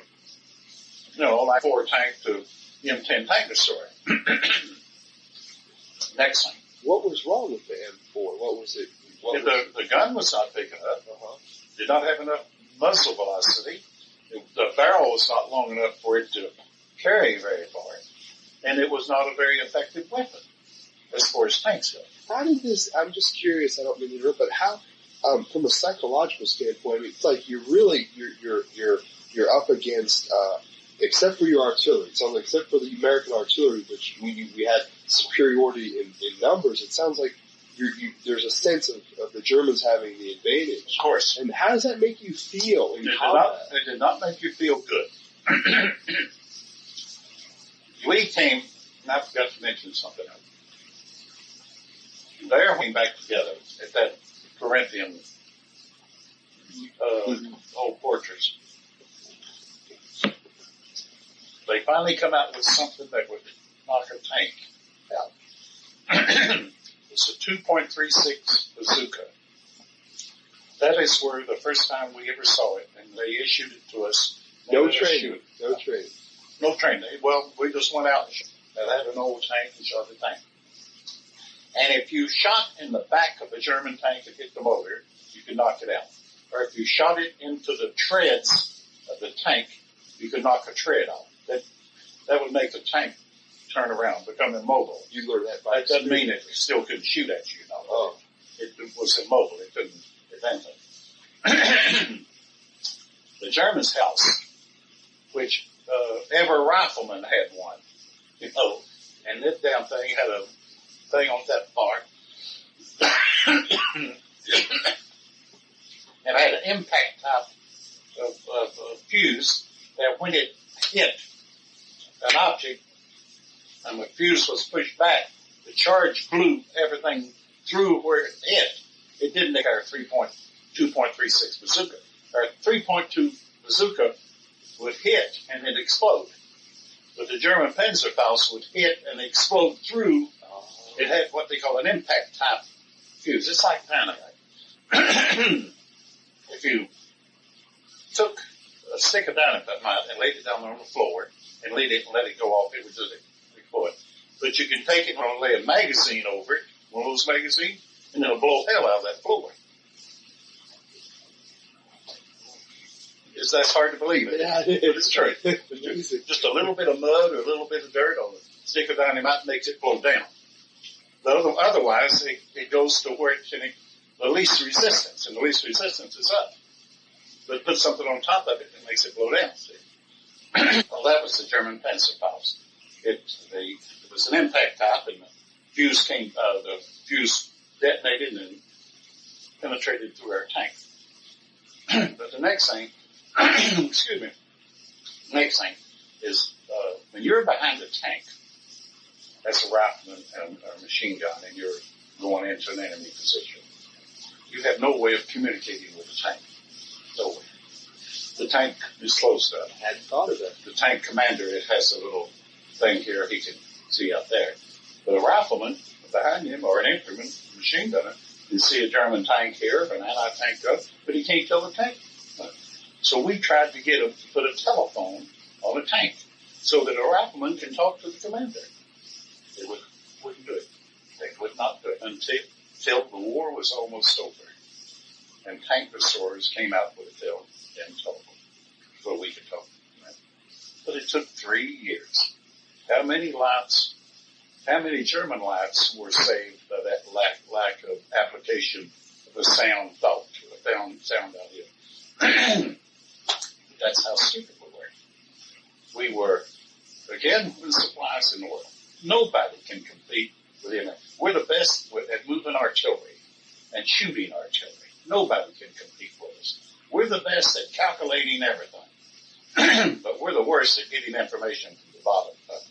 you know, like 4 tank to M10 tank destroyer. Next thing. What was wrong with the M4? What was it? The gun was not big enough. Did not have enough muzzle velocity. The barrel was not long enough for it to carry very far. And it was not a very effective weapon as far as tanks go. How did this, I'm just curious, I don't mean to interrupt, but how, from a psychological standpoint, I mean, it's like you're up against, except for your artillery, it sounds like, except for the American artillery, which we had superiority in numbers, it sounds like there's a sense of the Germans having the advantage. Of course. And how does that make you feel in combat? It did not make you feel good. We came, and I forgot to mention something else. They came back together at that Corinthian old fortress. They finally come out with something that would knock a tank out. It's a 2.36 bazooka. That is where the first time we ever saw it, and they issued it to us. No training. No training. No training. Well, we just went out and had an old tank and shot the tank. And if you shot in the back of a German tank and hit the motor, you could knock it out. Or if you shot it into the treads of the tank, you could knock a tread off. That would make the tank turn around, become immobile. You learned that by That doesn't mean it still couldn't shoot at you, you know. Oh. It was immobile. It couldn't defend it. The Germans' house, which every rifleman had one, you know, and this damn thing had a thing on that part. And had an impact type of fuse that when it hit an object and the fuse was pushed back, the charge blew everything through where it hit. It didn't make our 2.36 bazooka. Our 3.2 bazooka would hit and it explode. But the German Panzerfaust would hit and explode through. It had what they call an impact type fuse. It's like dynamite. If you took a stick of dynamite and laid it down on the floor and let it go off, it would just explode. But you can take it and lay a magazine over it, one of those magazines, and it'll blow hell out of that floor. That's hard to believe. Yeah, but it's true. Just a little bit of mud or a little bit of dirt on a stick of dynamite makes it blow down. Otherwise, it goes to where it's in the least resistance, and the least resistance is up. But put something on top of it and makes it blow down. See? Well, that was the German Panzerfaust. It was an impact type, and the fuse detonated and penetrated through our tank. But the next thing, excuse me, next thing is when you're behind a tank, that's a rifleman and a machine gun, and you're going into an enemy position. You have no way of communicating with the tank. No way. The tank is closed up. I hadn't thought of that. The tank commander, it has a little thing here he can see out there. But a rifleman behind him, or an infantryman, machine gunner, can see a German tank here, an anti-tank gun, but he can't tell the tank. So we tried to get him to put a telephone on a tank so that a rifleman can talk to the commander. They wouldn't do it. They would not do it until the war was almost over. And tank destroyers came out with a telephone so we could talk. But it took 3 years. How many German lives were saved by that lack of application of a sound thought, a sound idea. That's how stupid we were. We were, again, with supplies in order. Nobody can compete with him. We're the best at moving artillery and shooting artillery. Nobody can compete with us. We're the best at calculating everything. But we're the worst at getting information from the bottom up.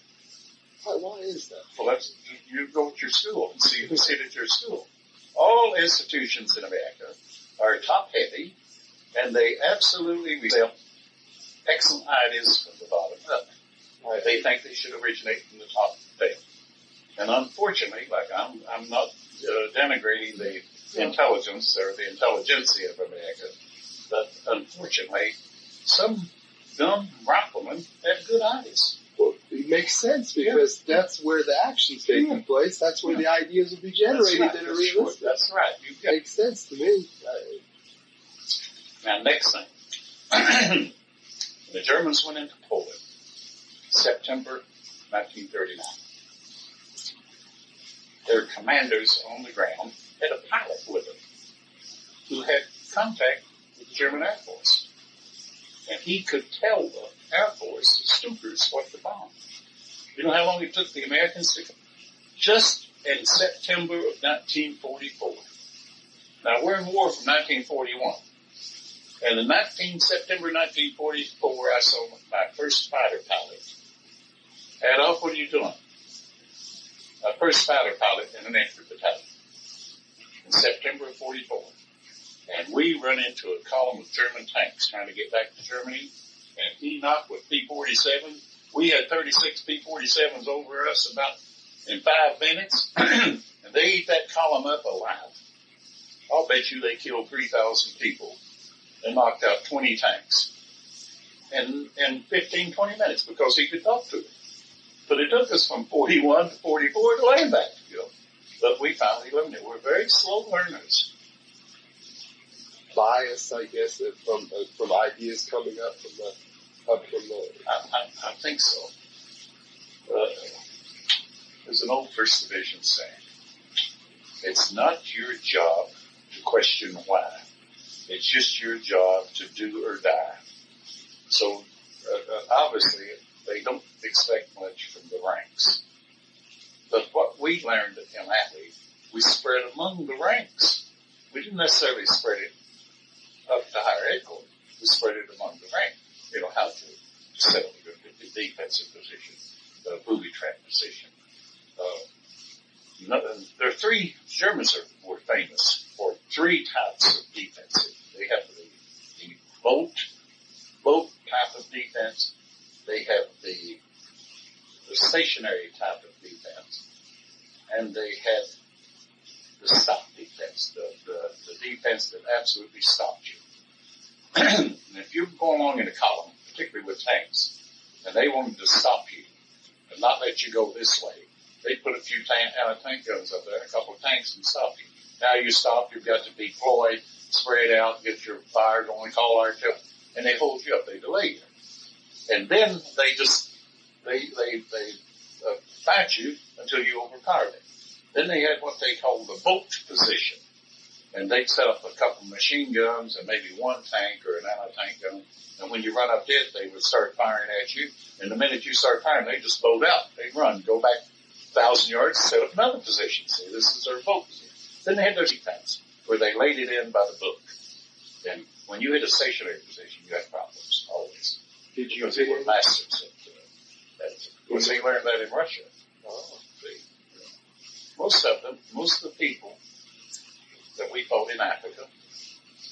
Why is that? Well, you go to your school and see it at your school. All institutions in America are top-heavy, and they absolutely resell excellent ideas from the bottom up. Right. They think they should originate from the top down. And unfortunately, like I'm not denigrating the intelligence or the intelligentsia of America, but unfortunately, some dumb riflemen have good ideas. Well, it makes sense because that's where the action's taking place. That's where the ideas will be generated that are realistic. That's right. Makes sense to me. Now, next thing. The Germans went into Poland, September 1939. Their commanders on the ground had a pilot with them who had contact with the German Air Force. And he could tell the Air Force, the Stukas, what to bomb. You know how long it took the Americans to come? Just in September of 1944. Now, we're in war from 1941. And in September 1944, I saw my first fighter pilot. Adolf, what are you doing? My first fighter pilot in an infantry battalion in September of 44. And we run into a column of German tanks trying to get back to Germany. And he knocked with P-47. We had 36 P-47s over us about in 5 minutes. And they ate that column up alive. I'll bet you they killed 3,000 people and knocked out 20 tanks in 15, 20 minutes because he could talk to them. But it took us from 41 to 44 to land back, But we finally learned it. We're very slow learners. Bias, I guess, from ideas coming up from the. I think so. There's an old First Division saying, "It's not your job to question why. It's just your job to do or die." So obviously, they don't expect much from the ranks. But what we learned in Atlee, we spread among the ranks. We didn't necessarily spread it up to higher headquarters. We spread it among the ranks. How to set up the defensive position, the booby trap position. There are three, Germans were famous for 3 types of defensive. They have the boat type of defense. They have the stationary type of defense. And they have the stop defense, the defense that absolutely stops you. And if you go along in a column, particularly with tanks, and they wanted to stop you and not let you go this way, they put a few anti-tank guns up there, a couple of tanks, and stop you. Now you stop, you've got to deploy, spread out, get your fire going, call artillery, and they hold you up, they delay you. And then they fight you until you overpower them. Then they had what they called the boat position. And they'd set up a couple of machine guns and maybe 1 tank or an anti-tank gun. And when you run up it, they would start firing at you. And the minute you start firing, they just load out. They'd run, go back 1,000 yards, set up another position. See, this is their boat position. Then they had their defense, where they laid it in by the book. And when you hit a stationary position, you had problems, always. Did you because they were masters at that. Because they learned that in Russia. Most of the people that we fought in Africa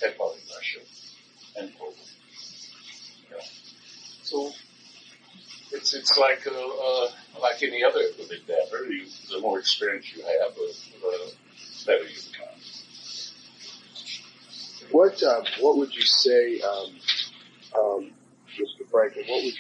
had fought in Russia and Poland. So it's like any other endeavor. The more experience you have, the better you become. What would you say, Mr. Franklin? What would